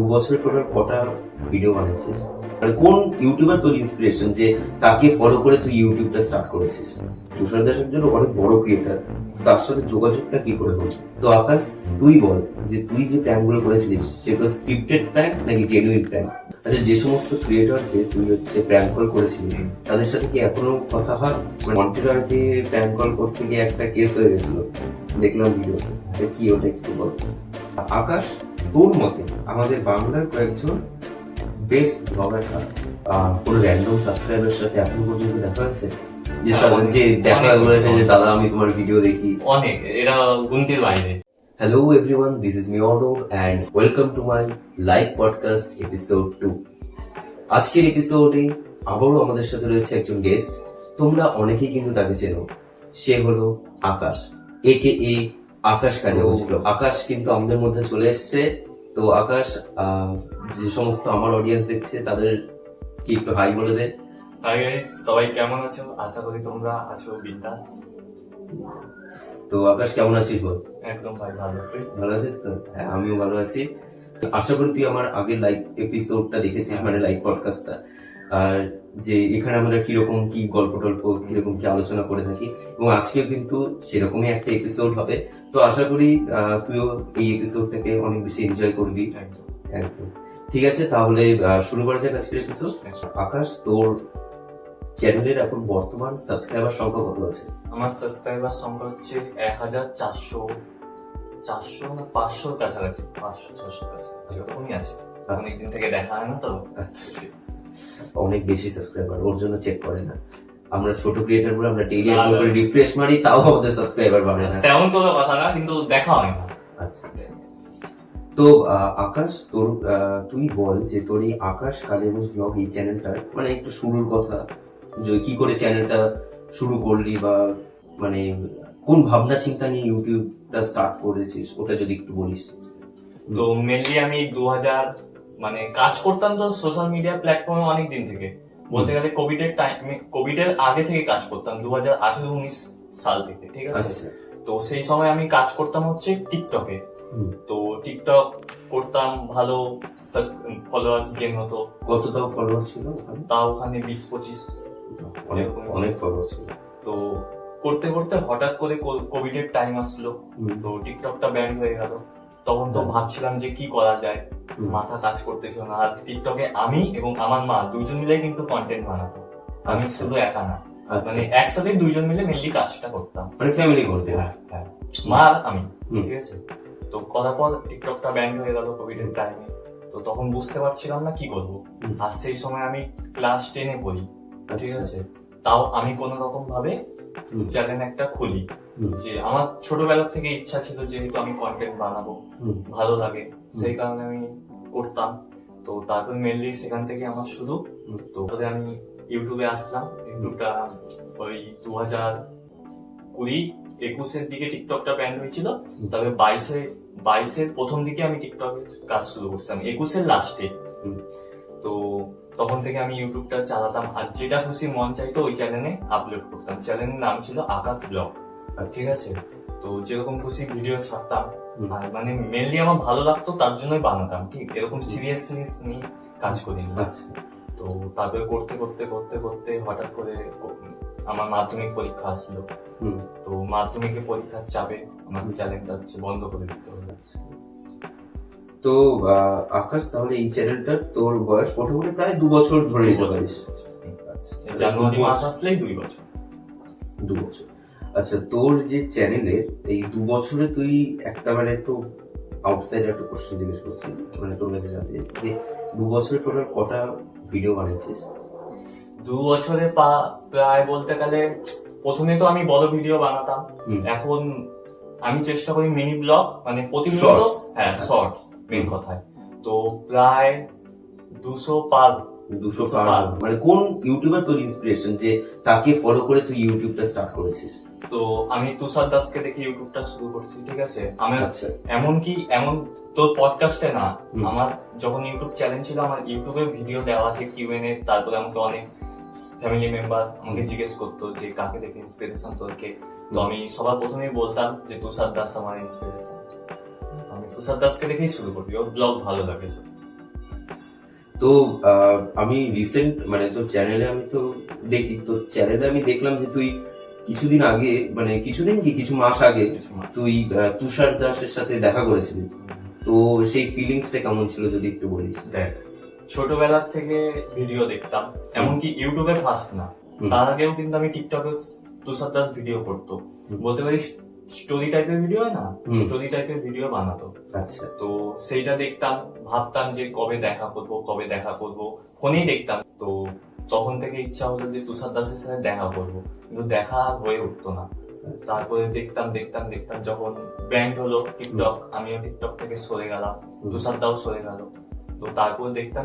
2 বছর টোটাল কটা ভিডিও বানিয়েছিস? মানে কোন ইউটিউবার তোর ইন্সপিরেশন যে তাকে ফলো করে তুই ইউটিউবটা স্টার্ট করেছিস? তুষার দাস একজন অনেক বড় ক্রিয়েটার, তার সাথে যোগাযোগটা কি করে হলো? তো আকাশ, তুই বল যে তুই যে প্র্যাঙ্ক গুলো করেছিলিস সেগুলো স্ক্রিপ্টেড প্র্যাঙ্ক নাকি জেনুইন প্র্যাঙ্ক? আচ্ছা, যে সমস্ত ক্রিয়েটরকে তুই প্র্যাঙ্ক কল করেছিলি তাদের সাথে কি এখনো কথা হয়? মন্টেরারকে প্র্যাঙ্ক কল করতে গিয়ে একটা কেস হয়ে গেছিল, দেখলাম ভিডিওতে। কি ওটা একটু বল। আকাশ, তোর মতে আমাদের বাংলার কয়েকজন বেস্ট ব্লগার কোনো র্যান্ডম সাবস্ক্রাইবারের সাথে এখনো পর্যন্ত দেখা আছে? যে দেখা বলেছে যে দাদা আমি তোমার ভিডিও দেখি? অনেক, এটা গুনতির বাইরে। Hello everyone, this is Miodo and welcome to my live podcast episode 2. আজকের এপিসোডে আবারও আমাদের সাথে রয়েছে একজন গেস্ট। তোমরা অনেকেই কিন্তু তাকে চেনো, সে হলো আকাশ, AKA আকাশ কালিয়াগঞ্জ ব্লগ। আকাশ কিন্তু আমাদের মধ্যে চলে এসছে। তো আকাশ, যে সমস্ত আমার অডিয়েন্স দেখছে তাদের কি একটু হাই বলে দে। হাই গাইস, সবাই কেমন আছো? আশা করি তোমরা আছো বিন্দাস। তো আকাশ, কেমন আছিস বল? একদম ভাই, ভালো। তুই ভালো আছিস তো? হ্যাঁ, আমিও ভালো আছি। আশা করি তুই আমার আগের লাইভ এপিসোডটা দেখেছিস, মানে লাইভ পডকাস্টটা। আর যে এখানে আমরা কিরকম কি গল্প টল্প কিরকম কি আলোচনা করে থাকি, এবং আজকেও কিন্তু সেরকমই একটা এপিসোড হবে। তো আশা করি তুইও এই এপিসোডটাকে অনেক বেশি এনজয় করবি। একদম ঠিক আছে, তাহলে শুরু করা যাক আজকের এপিসোড। আকাশ, তোর চ্যানেলের এখন বর্তমান সাবস্ক্রাইবার সংখ্যা কত আছে? আমার সাবস্ক্রাইবার সংখ্যা হচ্ছে 1400 না 500 কাছাকাছি, 500-600 কাছাকাছি এরকমই আছে। অনেকদিন থেকে দেখা হয় না তো। অনেক বেশি সাবস্ক্রাইবার, ওর জন্য চেক করে না। আমরা ছোট ক্রিয়েটার বলে আমরা ডেইলি একবার করে রিফ্রেশ মারি, তাও আমাদের সাবস্ক্রাইবার বাড়ে না। তেমন কোনো কথা না, কিন্তু দেখা হয় না। আচ্ছা, তো আকাশ, তোর তুই বল যে তোর এই আকাশ কালিয়াগঞ্জ ব্লগ এই চ্যানেলটার মানে একটু শুরুর কথা, যে কি করে চ্যানেলটা শুরু করলি, বা মানে কোন ভাবনা চিন্তা নিয়ে ইউটিউবটা স্টার্ট করেছিস, ওটা যদি একটু বলিস। তো মেনলি আমি 2000 মানে কাজ করতাম তো সোশ্যাল মিডিয়া প্ল্যাটফর্মে অনেক দিন থেকে, বলতে গেলে কোভিডের আগে থেকে কাজ করতাম, 2018-19 সাল থেকে, ঠিক আছে? তো সেই সময় আমি কাজ করতাম হচ্ছে টিকটকে। তো টিকটক করতাম, ভালো ফলোয়ার্স গেইন হতো। কত তাও ফলোয়ার ছিল? তাও ওখানে 20-25 অনেক ফলোয়ার ছিল। তো করতে করতে হঠাৎ করে কোভিডের টাইম আসলো, তো টিকটকটা ব্যান হয়ে গেল। তখন তো ভাবছিলাম যে কি করা যায়, মাথা কাজ করতেছিল না। আর টিকটকে আমি এবং আমার মা দুইজন মিলে কিন্তু কন্টেন্ট বানাতো, আমি শুধু একা না। মানে একসাথে দুইজন মিলে মেনলি কাজটা করতাম, মানে ফ্যামিলি করতে। হ্যাঁ, মা আর আমি, ঠিক আছে? তো করার পর টিকটকটা ব্যান হয়ে গেল কোভিডের টাইমে। তো তখন বুঝতে পারছিলাম না কি করবো। আর সেই সময় আমি ক্লাস 10-এ পড়ি, ঠিক আছে? তাও আমি কোন রকম ভাবে চ্যানেল একটা খুলি, যে আমার ছোটবেলা থেকে ইচ্ছা ছিল, যেহেতু আমি কন্টেন্ট বানাবো, ভালো লাগে, সেই কারণে আমি করতাম। তো তারপর মেনলি সেখান থেকে আমার শুরু। তো আমি ইউটিউবে আসলাম। ইউটিউবটা ওই 2020-21 দিকে টিকটকটা ব্যান হয়েছিল। তবে 22-এর প্রথম দিকে আমি টিকটকের কাজ শুরু করছিলাম, 21-এর লাস্টে। তো তখন থেকে আমি ইউটিউবটা চালাতাম, আর যেটা খুশি মন চাইতো ওই চ্যানেলে আপলোড করতাম। চ্যানেলের নাম ছিল আকাশ ব্লগ, ঠিক আছে? তো যেরকম খুশি ভিডিও ছাড়তাম, আর মানে মেনলি আমার ভালো লাগতো তার জন্যই বানাতাম, ঠিক? এরকম সিরিয়াসনেস নিয়ে কাজ করিনি। তো তারপরে করতে করতে করতে করতে হঠাৎ করে আমার মাধ্যমিক পরীক্ষা আসলো। তো মাধ্যমিকের পরীক্ষার চাপে আমার চ্যানেলটা হচ্ছে বন্ধ করে দিতে হলো। তো আকাশ, তাহলে এই চ্যানেলটা তোর বয়স মোটামুটি প্রায় 2 বছর ধরে নিতে পারিস? জানুয়ারি মাস আসলেই 2 বছর। 2 বছর। আচ্ছা, তোর যে চ্যানেলের এই 2 বছরে তুই একটা মানে একটু আউটসাইড একটা কোশ্চেন জিজ্ঞেস করছি, মানে তোর কাছে জানতে চাইছি যে 2 বছরে টোটাল কটা ভিডিও বানিয়েছিস? 2 বছরে প্রায় বলতে গেলে, প্রথমে তো আমি বড় ভিডিও বানাতাম, এখন আমি চেষ্টা করি মিনি ব্লগ, মানে প্রতিনিয়ত, হ্যাঁ, শর্টস মেন কথায়। তো প্রায় 200 পার। মানে কোন ইউটিউবার তোর ইন্সপিরেশন যে তাকে ফলো করে তুই ইউটিউবটা স্টার্ট করেছিস? তো আমি তুষার দাসকে দেখে ইউটিউবটা শুরু করছি, ঠিক আছে? আমার এমন তোর পডকাস্টে না, আমার যখন ইউটিউব চ্যানেল ছিল, আমার ইউটিউবে ভিডিও দেওয়া আছে Q&A। তারপরে আমাকে অনেক ফ্যামিলি মেম্বার আমাকে জিজ্ঞেস করতো যে কাকে দেখে ইন্সপিরেশন তোরকে। তো আমি সবার প্রথমেই বলতাম যে তুষার দাস আমার ইন্সপিরেশন। আমি তুষার দাসকে দেখেই শুরু করি, ওর ব্লগ ভালো লাগে। তো আমি রিসেন্ট মানে তোর চ্যানেলে আমি তো দেখি, তো চ্যানেলে আমি দেখলাম যে তুই কিছুদিন আগে মানে কিছুদিন কি কিছু মাস আগে তুই তুষার দাসের সাথে দেখা করেছিলি। তো সেই ফিলিংসটা কেমন ছিল যদি একটু বলিস। দেখ, ছোটবেলার থেকে ভিডিও দেখতাম, এমনকি ইউটিউবে ফার্স্ট না, হুম। তার আগেও কিন্তু আমি টিকটকে তুষার দাস ভিডিও করতো, বলতে পারিস স্টোরি টাইপের ভিডিও হয় না, হুম। স্টোরি টাইপের ভিডিও বানাতো। আচ্ছা। তো সেইটা দেখতাম, ভাবতাম যে কবে দেখা করবো কবে দেখা করবো, ফোনেই দেখতাম। তো তখন থেকে ইচ্ছা হলো যে তুষার দাসের সাথে দেখা করবো, কিন্তু দেখা হয়ে উঠতো না। তারপরে দেখতাম দেখতাম দেখতাম, যখন ব্যান্ড হলো টিকটক, আমিও টিকটক থেকে সরে গেলাম, তুষার দাও সরে গেল। তো তারপর দেখতাম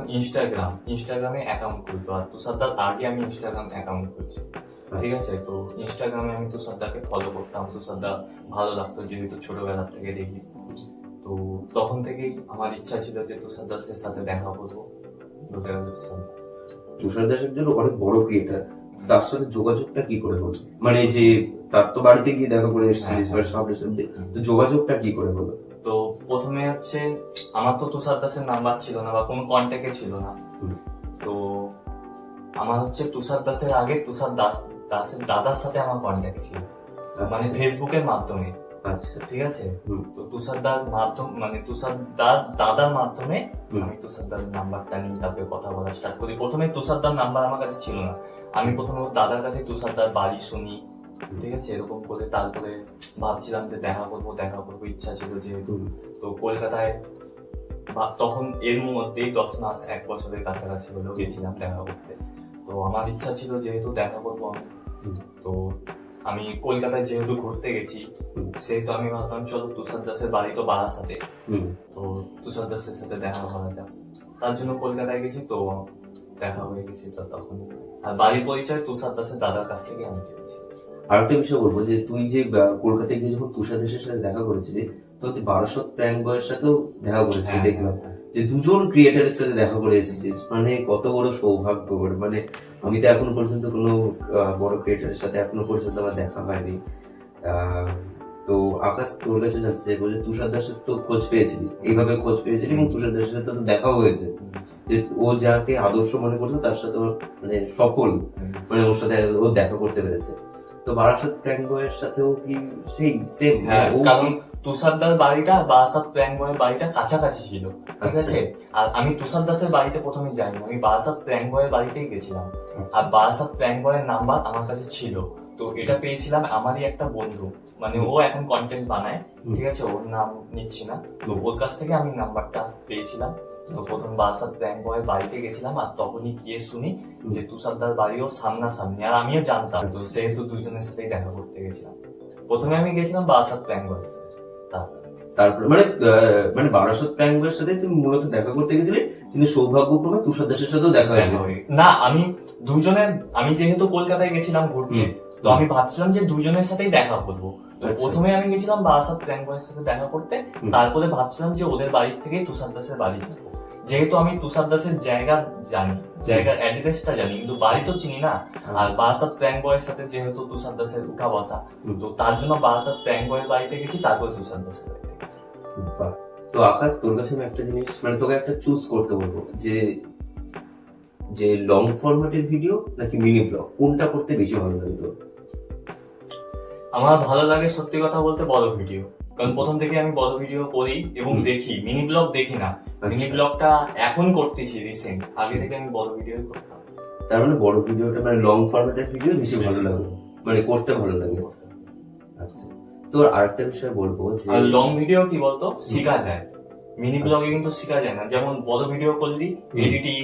ইনস্টাগ্রামে অ্যাকাউন্ট খুলতো, আর তুষার দার আগে আমি ইনস্টাগ্রাম অ্যাকাউন্ট খুলছি, ঠিক আছে। তো ইনস্টাগ্রামে আমি তুষার দাকে ফলো করতাম, তুষার দা ভালো লাগতো যেহেতু ছোটবেলা থেকে দেখি। তো তখন থেকেই আমার ইচ্ছা ছিল যে তুষার দাসের সাথে দেখা করবো। তুষার দাস একজন অনেক বড় ক্রিয়েটার, তার সাথে যোগাযোগটা কি করে হলো? মানে যে তার তো বাড়িতে গিয়ে দেখা করে এসেছিলিস, হ্যাঁ। সামনে তো যোগাযোগটা কি করে হলো? তো প্রথমে হচ্ছে আমার তো তুষার দাসের নাম্বার ছিল না বা কোনো কন্ট্যাক্টে ছিল না। হুম। তো আমার হচ্ছে তুষার দাসের আগে দাসের দাদার সাথে আমার কন্ট্যাক্ট ছিল, মানে ফেসবুকের মাধ্যমে। আচ্ছা। ঠিক আছে। হুম। তো তুষার দার মাধ্যম মানে তুষার দার দাদার মাধ্যমে হুম। আমি তুষার দার নাম্বারটা নিই, তারপরে কথা বলা স্টার্ট করি। প্রথমে তুষার দার নাম্বার আমার কাছে ছিল না, আমি প্রথমে ওর দাদার কাছে তুষার দার বাড়ি শুনি, ঠিক আছে, এরকম করে। তারপরে ভাবছিলাম যে দেখা করবো ইচ্ছা ছিল যেহেতু। তো কলকাতায় তখন এর মধ্যেই 10 মাস 1 বছরের কাছাকাছি হলো গেছিলাম দেখা করতে। তো আমার ইচ্ছা ছিল যেহেতু দেখা করবো আমি, তো আমি কলকাতায় যেহেতু ঘুরতে গেছি, সেহেতু আমি ভাবলাম চলো তুষার দাসের বাড়ি তো বারাসাতে, তো তুষার দাসের সাথে দেখা করা যাক। তার জন্য কলকাতায় গেছি, তো দেখা হয়ে গেছে। তো তখন আর বাড়ির পরিচয় তুষার দাসের দাদার কাছ থেকে আমি চেয়েছি। আর একটা বিষয় বলবো যে তুই যে কলকাতায় গিয়ে যখন তুষার দাসের সাথে দেখা করেছিলি, তো তুই বারাসত প্র্যাঙ্ক বয়ের সাথেও দেখা করেছিলি, দেখলাম যে দুজন ক্রিয়েটারের সাথে দেখা করে এসেছিস। মানে কত বড় সৌভাগ্য। মানে আমি তো এখনো পর্যন্ত কোনো বড় ক্রিয়েটারের সাথে এখনো পর্যন্ত আমার দেখা হয়নি। তো আকাশ তোর কাছে জানতে চাইবো যে তুষার দাসের তো খোঁজ পেয়েছিলি, এইভাবে খোঁজ পেয়েছিলি এবং তুষার দাসের সাথে তো দেখাও হয়েছে, যে ও যাকে আদর্শ মনে করতো তার সাথে ওর মানে সফল, মানে ওর সাথে ও দেখা করতে পেরেছে। তো বারাসাত প্র্যাঙ্ক বয়ের সাথেও কি সেই সেম? হ্যাঁ, কারণ তুষার দাস বাড়িটা বারাসাত প্র্যাঙ্ক বয়ের বাড়িটা কাছাকাছি ছিল, ঠিক আছে। আর আমি তুষার দাসের বাড়িতে প্রথমে যাইনি, আমি বারাসাত প্র্যাঙ্ক বয়ের বাড়িতেই গেছিলাম। আর বারাসাত প্র্যাঙ্ক বয়ের নাম্বার আমার কাছে ছিল, তো এটা পেয়েছিলাম আমারই একটা বন্ধু, মানে ও এখন কন্টেন্ট বানায়, ঠিক আছে, ওর নাম নিচ্ছি না। তো ওর কাছ থেকে আমি নাম্বারটা পেয়েছিলাম। তো প্রথম বারাসাত প্র্যাঙ্ক বয়ের বাড়িতে গেছিলাম, আর তখনই গিয়ে শুনি যে তুষার দাস বাড়িও সামনাসামনি, আর আমিও জানতাম। তো সেহেতু দুজনের সাথেই দেখা করতে গেছিলাম। প্রথমে আমি গেছিলাম বারাসাত প্র্যাঙ্ক বয়ের সাথে, তারপরে মানে বারাসত প্র্যাঙ্ক বয়ের সাথে তুমি মূলত দেখা করতে গেছিলে, কিন্তু সৌভাগ্যক্রমে তুষার দাসের সাথেও দেখা হয়ে গেছে। না, আমি যেহেতু কলকাতায় গেছিলাম ঘুরতে, তো আমি ভাবছিলাম যে দুজনের সাথেই দেখা করবো। তো প্রথমে আমি গেছিলাম বারাসাত প্র্যাঙ্ক বয়ের সাথে দেখা করতে, তারপরে ভাবছিলাম যে ওদের বাড়ির থেকেই তুষার দাসের বাড়ি যাবো। যেহেতু আমি তুষার দাসের জায়গার অ্যাড্রেসটা জানি, কিন্তু বাড়ি তো চিনি না। আর বারাসাত প্র্যাঙ্ক বয়ের সাথে যেহেতু তুষার দাসের উঠা বসা, তো তার জন্য বারাসাত প্র্যাঙ্ক বয়ের বাড়িতে গেছি, তারপর তুষার দাসের বাড়িতে গেছি। তো আকাশ, তোর কাছে আমি একটা জিনিস, মানে তোকে একটা চুজ করতে বলবো যে যে লং ফরম্যাটের ভিডিও নাকি মিনি ব্লগ, কোনটা করতে বেশি ভালো লাগে তোর? আমার ভালো লাগে সত্যি কথা বলতে বড় ভিডিও, কারণ প্রথম থেকে আমি বড় ভিডিও করি এবং দেখি, মিনি ব্লগ দেখি না। মিনি ব্লগটা এখন করতেছি রিসেন্ট, আগে থেকে আমি বড় ভিডিও করতাম। তার মানে বড় ভিডিওটা মানে লং ফরম্যাটের ভিডিও বেশি ভালো লাগে, মানে করতে ভালো লাগে। আচ্ছা, তোর আরেকটা বিষয় বলবো যে লং ভিডিও কি বলতো শেখা যায়, মিনি ব্লগে কিন্তু শেখা যায় না। যেমন বড় ভিডিও করলি এডিটিং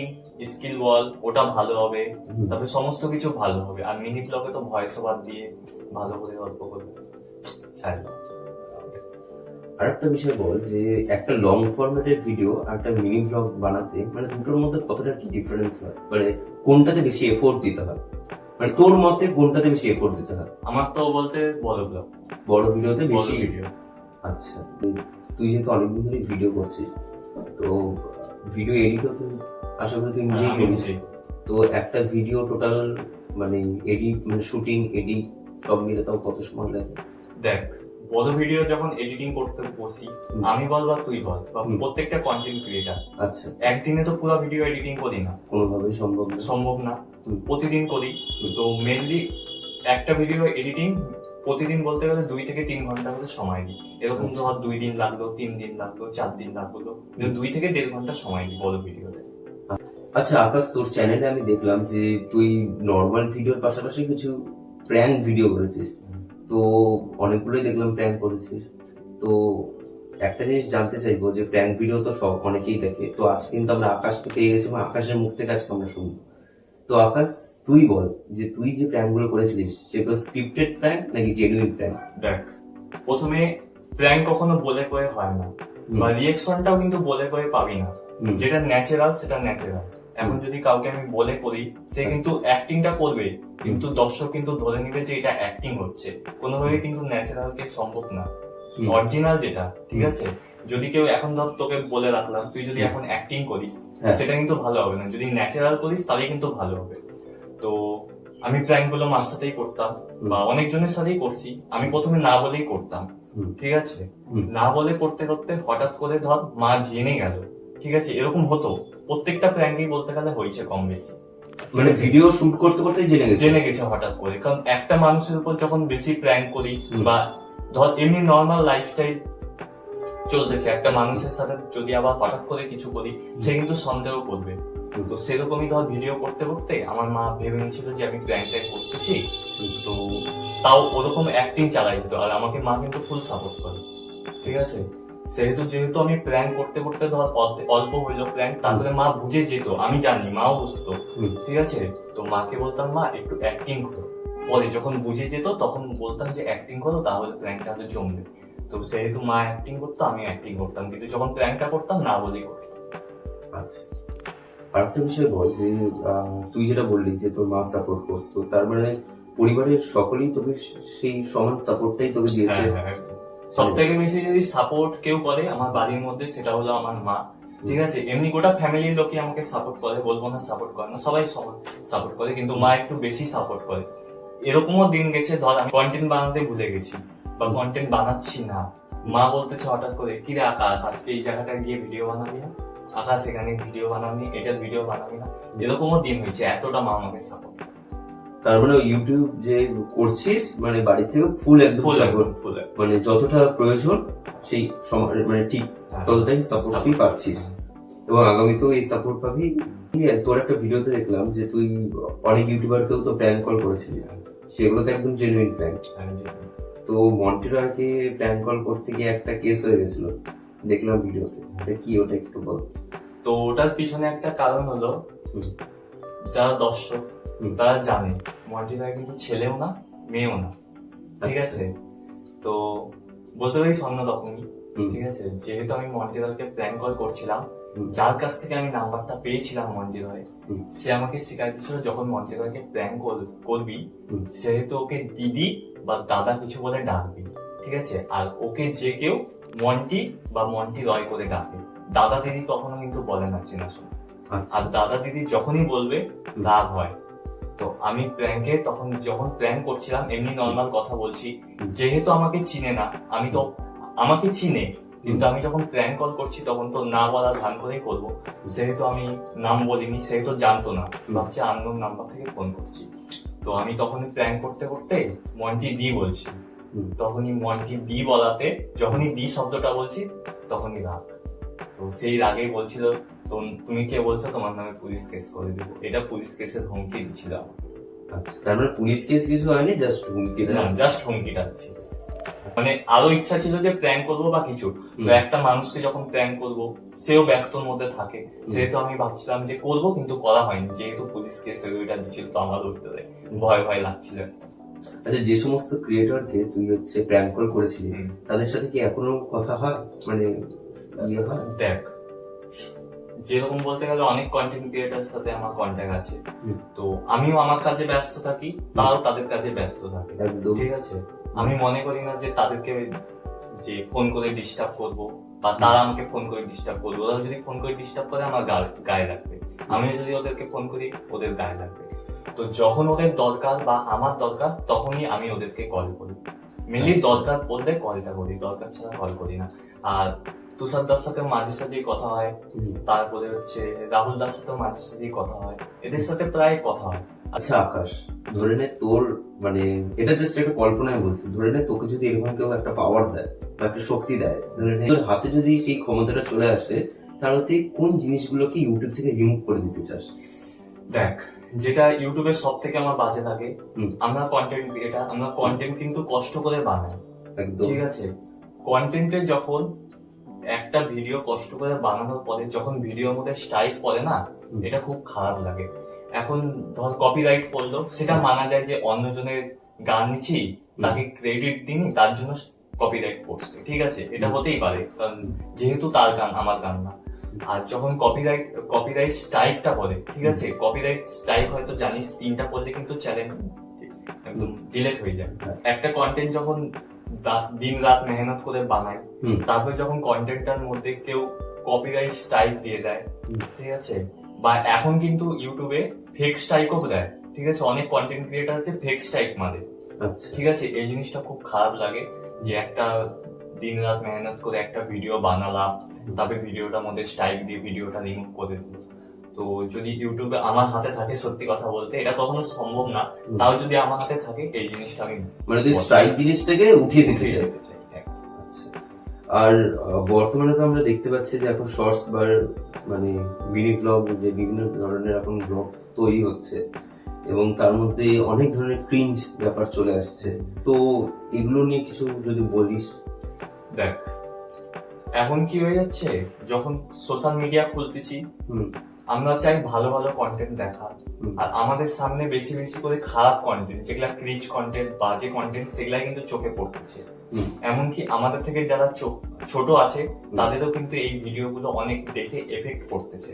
স্কিল বল, ওটা ভালো হবে, তারপরে সমস্ত কিছু ভালো হবে। আর মিনি ব্লগে তো ভয়েস ওভার দিয়ে ভালো করে গল্প করবে। আরেকটা বিষয় বল যে একটা লং ফরম্যাটের ভিডিও আর একটা মিনি ব্লগ বানাতে মানে দুটোর মধ্যে কতটা কি ডিফারেন্স হয়, মানে কোনটাতে বেশি এফোর্ট দিতে হয়, মানে তোর মতে কোনটাতে বেশি এফোর্ট দিতে হয়? আমার তো বলতে বড় ব্লগ, বড় ভিডিওতে বেশি ভিডিও। আচ্ছা, তুই যেহেতু অনেকদিন ধরে ভিডিও করছিস, তো ভিডিও এডিটও তুই আশা করি তুই নিজেই করিস। তো একটা ভিডিও টোটাল মানে এডিট মানে শুটিং এডিট সব মিলে তাও কত সময় লাগে? দেখ, বড় ভিডিও যখন এডিটিং করতে বসি, আমি বল বা তুই বল বা প্রত্যেকটা কন্টেন্ট ক্রিয়েটার, আচ্ছা, একদিনে তো পুরো ভিডিও এডিটিং করি না, কোনোভাবেই সম্ভব না। সম্ভব না। প্রতিদিন করি। তো মেনলি একটা ভিডিও এডিটিং প্রতিদিন বলতে গেলে 2 থেকে 3 ঘন্টা করে সময় দিই। এরকম ধর 2 দিন লাগলো, 3 দিন লাগলো, 4 দিন লাগলো, 2 থেকে 1.5 ঘন্টা সময় দিই বড় ভিডিওতে। আচ্ছা আকাশ, তোর চ্যানেলে আমি দেখলাম যে তুই নর্মাল ভিডিওর পাশাপাশি কিছু প্র্যাঙ্ক ভিডিও করেছিস। তো অনেকগুলোই দেখলাম প্র্যাঙ্ক করেছিস। তো একটা জিনিস জানতে চাইবো যে প্র্যাঙ্ক ভিডিও তো সব অনেকেই দেখে, তো আজ কিন্তু আমরা আকাশকে পেয়ে গেছি এবং আকাশের মুখ থেকে আজকে আমরা শুনবো। তো আকাশ, তুই বল যে তুই যে প্র্যাঙ্ক গুলো করেছিলিস সেগুলো স্ক্রিপ্টেড প্র্যাঙ্ক নাকি জেনুইন প্র্যাঙ্ক? দেখ, প্রথমে প্র্যাঙ্ক কখনো বলে কয়ে হয় না, বা রিয়েকশনটাও কিন্তু বলে কয়ে পাবি না। যেটা ন্যাচারাল সেটা ন্যাচারাল। এখন যদি কাউকে আমি বলে করি, সে কিন্তু অ্যাক্টিংটা করবে, কিন্তু দর্শক কিন্তু ধরে নিবে যে এটা অ্যাক্টিং হচ্ছে। কোনোভাবে কিন্তু ন্যাচারাল কে সম্ভব না, অরিজিনাল যেটা, ঠিক আছে? যদি কেউ এখন ধর তোকে বলে রাখলাম, তুই যদি এখন অ্যাক্টিং করিস সেটা কিন্তু ভালো হবে না, যদি ন্যাচারাল করিস তাহলে কিন্তু ভালো হবে। তো আমি প্র্যাঙ্ক গুলো মার সাথেই করতাম বা অনেকজনের সাথেই করছি। আমি প্রথমে না বলেই করতাম, ঠিক আছে? না বলে করতে করতে হঠাৎ করে ধর মা জেনে গেল, ঠিক আছে? এরকম হতো, প্রত্যেকটা প্র্যাঙ্কেই বলতে গেলে হয়েছে কম বেশি। মানে ভিডিও শুট করতে করতে জেনে গেছে হঠাৎ করে। কারণ একটা মানুষের উপর যখন বেশি প্র্যাঙ্ক করি বা ধর এমনি নর্মাল লাইফস্টাইল চলতেছে, একটা মানুষের সাথে যদি আবার হঠাৎ করে কিছু করি, সে কিন্তু সন্দেহ করবে। তো সেরকমই ধর ভিডিও করতে করতে আমার মা ভেবে নিয়েছিল যে আমি প্র্যাঙ্কটাই করতেছি, তো তাও ওরকম অ্যাক্টিং চালাই দিত, আর আমাকে মা কিন্তু ফুল সাপোর্ট করে, ঠিক আছে? যেহেতু আমি প্র্যাঙ্ক করতে করতে ধর অল্প হইলো প্র্যাঙ্ক, তারপরে মা বুঝে যেত, আমি জানি মাও বুঝতো, ঠিক আছে? তো মাকে বলতাম মা একটু অ্যাক্টিং করো, পরে যখন বুঝে যেত তখন বলতাম যে অ্যাক্টিং করো, তাহলে প্র্যাঙ্কটা হয়তো জমবে। তো সেহেতু মা অ্যাক্টিং করতো, আমি অ্যাক্টিং করতাম, কিন্তু যখন প্র্যাঙ্কটা করতাম না বলেই করতাম। আচ্ছা, আরেকটা বিষয় বল যে তুই যেটা বললি যে তোর মা সাপোর্ট করতো, তার মানে পরিবারের সকলেই তোকে সেই সমান সাপোর্টটাই তোকে দিয়েছে? সব থেকে বেশি যদি সাপোর্ট কেউ করে আমার বাড়ির মধ্যে, সেটা হলো আমার মা, ঠিক আছে? এমনি গোটা ফ্যামিলির লোকই আমাকে সাপোর্ট করে, বলবো না সাপোর্ট করে না, সবাই সাপোর্ট করে, কিন্তু মা একটু বেশি সাপোর্ট করে। এরকমও দিন গেছে ধর আমি কন্টেন্ট বানাতে ভুলে গেছি বা কন্টেন্ট বানাচ্ছি না, মা বলতেছে হঠাৎ করে, কি রে আকাশ আজকে এই জায়গাটায় গিয়ে ভিডিও বানাবি না, আকাশ এখানে ভিডিও বানাবি, এটার ভিডিও বানাবি না। এরকমও দিন হয়েছে, এতটা মা আমাকে সাপোর্ট। তার মানে ইউটিউব যে করছিস মানে বাড়ি থেকে ফুল একদম ফুল মানে যতটা প্রয়োজন সেই মানে ঠিক ততটাই সাপোর্ট তুই পাচ্ছিস, এবং আগামীতেও এই সাপোর্ট পাবি। তোর একটা ভিডিওতে দেখলাম যে তুই অনেক ইউটিউবারকেও তো প্র্যাঙ্ক কল করেছিলি, সেগুলো তো একদম জেনুইন প্র্যাঙ্ক। তো মন্টি রয়কে প্র্যাঙ্ক কল করতে গিয়ে একটা কেস হয়ে গেছিল দেখলাম ভিডিওতে, কি ওটা একটু বল। তো ওটার পিছনে একটা কারণ হলো, যারা দর্শক তারা জানে মন্টি রয় কিন্তু ছেলেও না মেয়েও না, ঠিক আছে? তো বলতে পারি অন্য রকমই, ঠিক আছে? যেহেতু আমি মন্টি রয়কে প্র্যাঙ্ক কল করছিলাম, যার কাছ থেকে আমি নাম্বারটা পেয়েছিলাম মন্টি রয়, সে আমাকে শিখাই দিয়েছিল যখন মন্টি রয়কে প্র্যাঙ্ক করবি সেহেতু ওকে দিদি বা দাদা কিছু বলে ডাকবি, ঠিক আছে? আর ওকে যে কেউ মন্টি বা মন্টি রয় করে ডাকে, দাদা দিদি কখনো কিন্তু বলে না চেনাশোনা। আর দাদা দিদি যখনই বলবে রাগ হয়। তো আমি প্র্যাঙ্কে তখন যখন প্র্যাঙ্ক করছিলাম এমনি নর্মাল কথা বলছি, যেহেতু আমাকে চিনে না, আমি তো আমাকে চিনে, কিন্তু আমি যখন প্র্যাঙ্ক কল করছি তখন তো না বলার ভান করেই করবো, সেহেতু আমি নাম বলিনি, সেহেতু জানতো না, ভাবছে আননোন নাম্বার থেকে ফোন করছি। তো আমি তখনই প্র্যাঙ্ক করতে করতে মন্টি দি বলছি, তখনই মন্টি দি বলাতে যখনই দি শব্দটা বলছি তখনই রাগ। তো সেই রাগেই বলছিল, তো তুমি কে বলছো, তোমার নামে পুলিশ কেস করে দেবো, এটা পুলিশ কেসের হুমকি দিচ্ছিল। আচ্ছা, তার মানে পুলিশ কেস কিছু হয়নি, জাস্ট হুমকিটা? না, জাস্ট হুমকিটা ছিল। মানে আরো ইচ্ছা ছিল যে প্র্যাঙ্ক করবো বা কিছু, তো একটা মানুষকে যখন প্র্যাঙ্ক করবো সেও ব্যস্তর মধ্যে থাকে, সেহেতু আমি ভাবছিলাম যে করবো, কিন্তু করা হয়নি, যেহেতু পুলিশ কেসে ওইটা দিচ্ছিল, তো আমার ভিতরে ভয় ভয় লাগছিল। আচ্ছা, যে সমস্ত ক্রিয়েটরকে তুই হচ্ছে প্র্যাঙ্ক কল করেছিলি তাদের সাথে কি এখনো কথা হয়, মানে ইয়ে হয়? দেখ, যেরকম বলতে গেলে অনেক কন্টেন্ট ক্রিয়েটার সাথে আমার কন্ট্যাক্ট আছে, তো আমিও আমার কাজে ব্যস্ত থাকি, তারাও তাদের কাজে ব্যস্ত থাকে, ঠিক আছে? আমি মনে করি না যে তাদেরকে যে ফোন করে ডিস্টার্ব করবো বা তারা আমাকে ফোন করে ডিস্টার্ব করবো। ওরা যদি ফোন করে ডিস্টার্ব করে আমার গায়ে লাগবে, আমি যদি ওদেরকে ফোন করি ওদের গায়ে লাগবে। তো যখন ওদের দরকার বা আমার দরকার তখনই আমি ওদেরকে কল করি। মেনলি আচ্ছা। দরকার পড়লে কলটা করি, দরকার ছাড়া কল করি না। আর তুষার দার সাথে মাঝে সাঝেই কথা হয়, তারপরে হচ্ছে রাহুল দার সাথেও মাঝে সাঝেই কথা হয়, এদের সাথে প্রায় কথা হয়। আচ্ছা আকাশ, ধরে নে তোর মানে এটা জাস্ট একটা কল্পনায় বলছি, ধরে নে তোকে যদি এরকম কেউ একটা পাওয়ার দেয় বা একটা শক্তি দেয়, ধরে নে তোর হাতে যদি সেই ক্ষমতাটা চলে আসে, তাহলে তুই কোন জিনিসগুলোকে ইউটিউব থেকে রিমুভ করে দিতে চাস? দেখ, যেটা ইউটিউবের সব থেকে আমার বাজে লাগে, হুম। আমরা কন্টেন্ট ক্রিয়েটার, আমরা কন্টেন্ট কিন্তু কষ্ট করে বানাই, একদম। ঠিক আছে? কন্টেন্টে যখন একটা ভিডিও কষ্ট করে বানানোর পরে যখন ভিডিওর মধ্যে স্ট্রাইক পড়ে না, হুম। এটা খুব খারাপ লাগে। এখন ধর কপিরাইট পড়লো, সেটা মানা যায় যে অন্যজনের গান নিচ্ছি, তাকে ক্রেডিট দিনি, তার জন্য কপিরাইট পড়ছে, ঠিক আছে, এটা হতেই পারে, কারণ যেহেতু তার গান, আমার গান না। আর যখন কপিরাইট স্ট্রাইকটা পড়ে, ঠিক আছে, কপিরাইট স্ট্রাইক হয়তো জানিস 3টা পড়লে কিন্তু চ্যালেঞ্জ একদম ডিলেট হয়ে যায়। একটা কন্টেন্ট যখন দিন রাত মেহনত করে বানায়, তারপর যখন কন্টেন্টটার মধ্যে কেউ কপিরাইট স্ট্রাইক দিয়ে দেয়, ঠিক আছে, বা এখন কিন্তু ইউটিউবে ফেক স্ট্রাইকও দেয়, ঠিক আছে, অনেক কন্টেন্ট ক্রিয়েটার আছে ফেক স্ট্রাইক মারে, আচ্ছা। ঠিক আছে। এই জিনিসটা খুব খারাপ লাগে যে একটা দিন রাত মেহনত করে একটা ভিডিও বানালাম, তবে ভিডিওটার মধ্যে স্ট্রাইক দিয়ে ভিডিওটা রিমুভ করে দিল। তো যদি ইউটিউবে আমার হাতে থাকে, সত্যি কথা বলতে এটা কখনো সম্ভব না, তাও যদি আমার হাতে থাকে এই জিনিসটা আমি মানে তুই স্ট্রাইক জিনিসটাকে উঠিয়ে দিতে চাই। চাই। আচ্ছা। আর বর্তমানে তো আমরা দেখতে পাচ্ছি যে এখন শর্টস বা মানে মিনি ব্লগ, যে বিভিন্ন ধরনের এখন ব্লগ তৈরি হচ্ছে এবং তার মধ্যে অনেক ধরনের ক্রিঞ্জ ব্যাপার চলে আসছে, তো এগুলো নিয়ে কিছু যদি বলিস। দেখ, এখন কি হয়ে যাচ্ছে, যখন সোশ্যাল মিডিয়া খুলতেছি, আমরা চাই ভালো ভালো কন্টেন্ট দেখা, আর আমাদের সামনে বেশি বেশি করে খারাপ কন্টেন্ট, যেগুলা ক্রিচ কন্টেন্ট, বাজে কন্টেন্ট, সেগুলা কিন্তু চোখে পড়তেছে। এমনকি আমাদের থেকে যারা ছোট আছে, তাদেরও কিন্তু এই ভিডিওগুলো অনেক দেখে এফেক্ট করতেছে।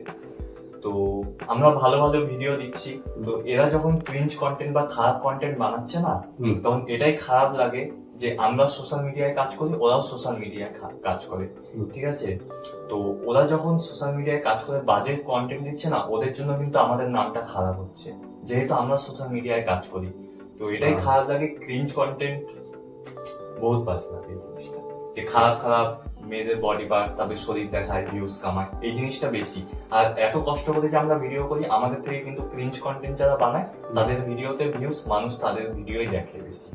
তো আমরা ভালো ভালো ভিডিও দিচ্ছি, তো এরা যখন ক্রিঞ্চ কন্টেন্ট বা খারাপ কন্টেন্ট বানাচ্ছে না, তখন এটাই খারাপ লাগে যে আমরা সোশ্যাল মিডিয়ায় কাজ করি, ওরাও সোশ্যাল মিডিয়ায় কাজ করে, ঠিক আছে। তো ওরা যখন সোশ্যাল মিডিয়ায় কাজ করে বাজে কন্টেন্ট দিচ্ছে না, ওদের জন্য কিন্তু আমাদের নামটা খারাপ হচ্ছে, যেহেতু আমরা সোশ্যাল মিডিয়ায় কাজ করি। তো এটাই খারাপ লাগে, ক্রিঞ্চ কন্টেন্ট বহুত বাজে লাগে এই জিনিসটা, যে খারাপ খারাপ মেয়েদের বডি পার্ট, তারপরে শরীর দেখায়, ভিউজ কামায়, এই জিনিসটা বেশি। আর এত কষ্ট করে যে আমরা ভিডিও করি, আমাদের থেকে কিন্তু ক্রিঞ্চ কন্টেন্ট যারা বানায়, তাদের ভিডিওতে ভিউজ, মানুষ তাদের ভিডিওই দেখে বেশি।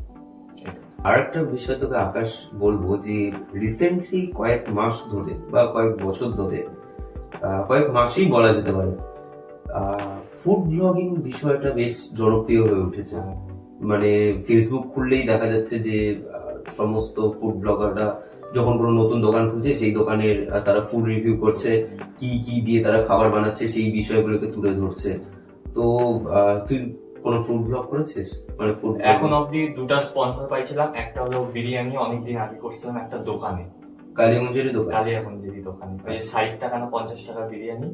আর একটা বিষয় তোকে আকাশ বলবো, যে রিসেন্টলি কয়েক মাস ধরে বা কয়েক বছর ধরে, কয়েক মাসেই বলা যেতে পারে, ফুড ব্লগিং বিষয়টা বেশ জনপ্রিয় হয়ে উঠেছে। মানে ফেসবুক খুললেই দেখা যাচ্ছে যে সমস্ত ফুড ব্লগাররা যখন কোনো নতুন দোকান খুলছে, সেই দোকানের তারা ফুড রিভিউ করছে, কি কি দিয়ে তারা খাবার বানাচ্ছে সেই বিষয়গুলোকে তুলে ধরছে। তো তুই কোনো ফুড ব্লগ করেছিস? মানে ফুড এখন অব্দি 2টা স্পন্সর পাইছিলাম, একটা হলো বিরিয়ানি, অনেকদিন আগে করছিলাম একটা দোকানে, কালীগঞ্জের দোকান? কালিয়াগঞ্জের দোকানে, ওই 60 টাকা না 50 টাকা বিরিয়ানি।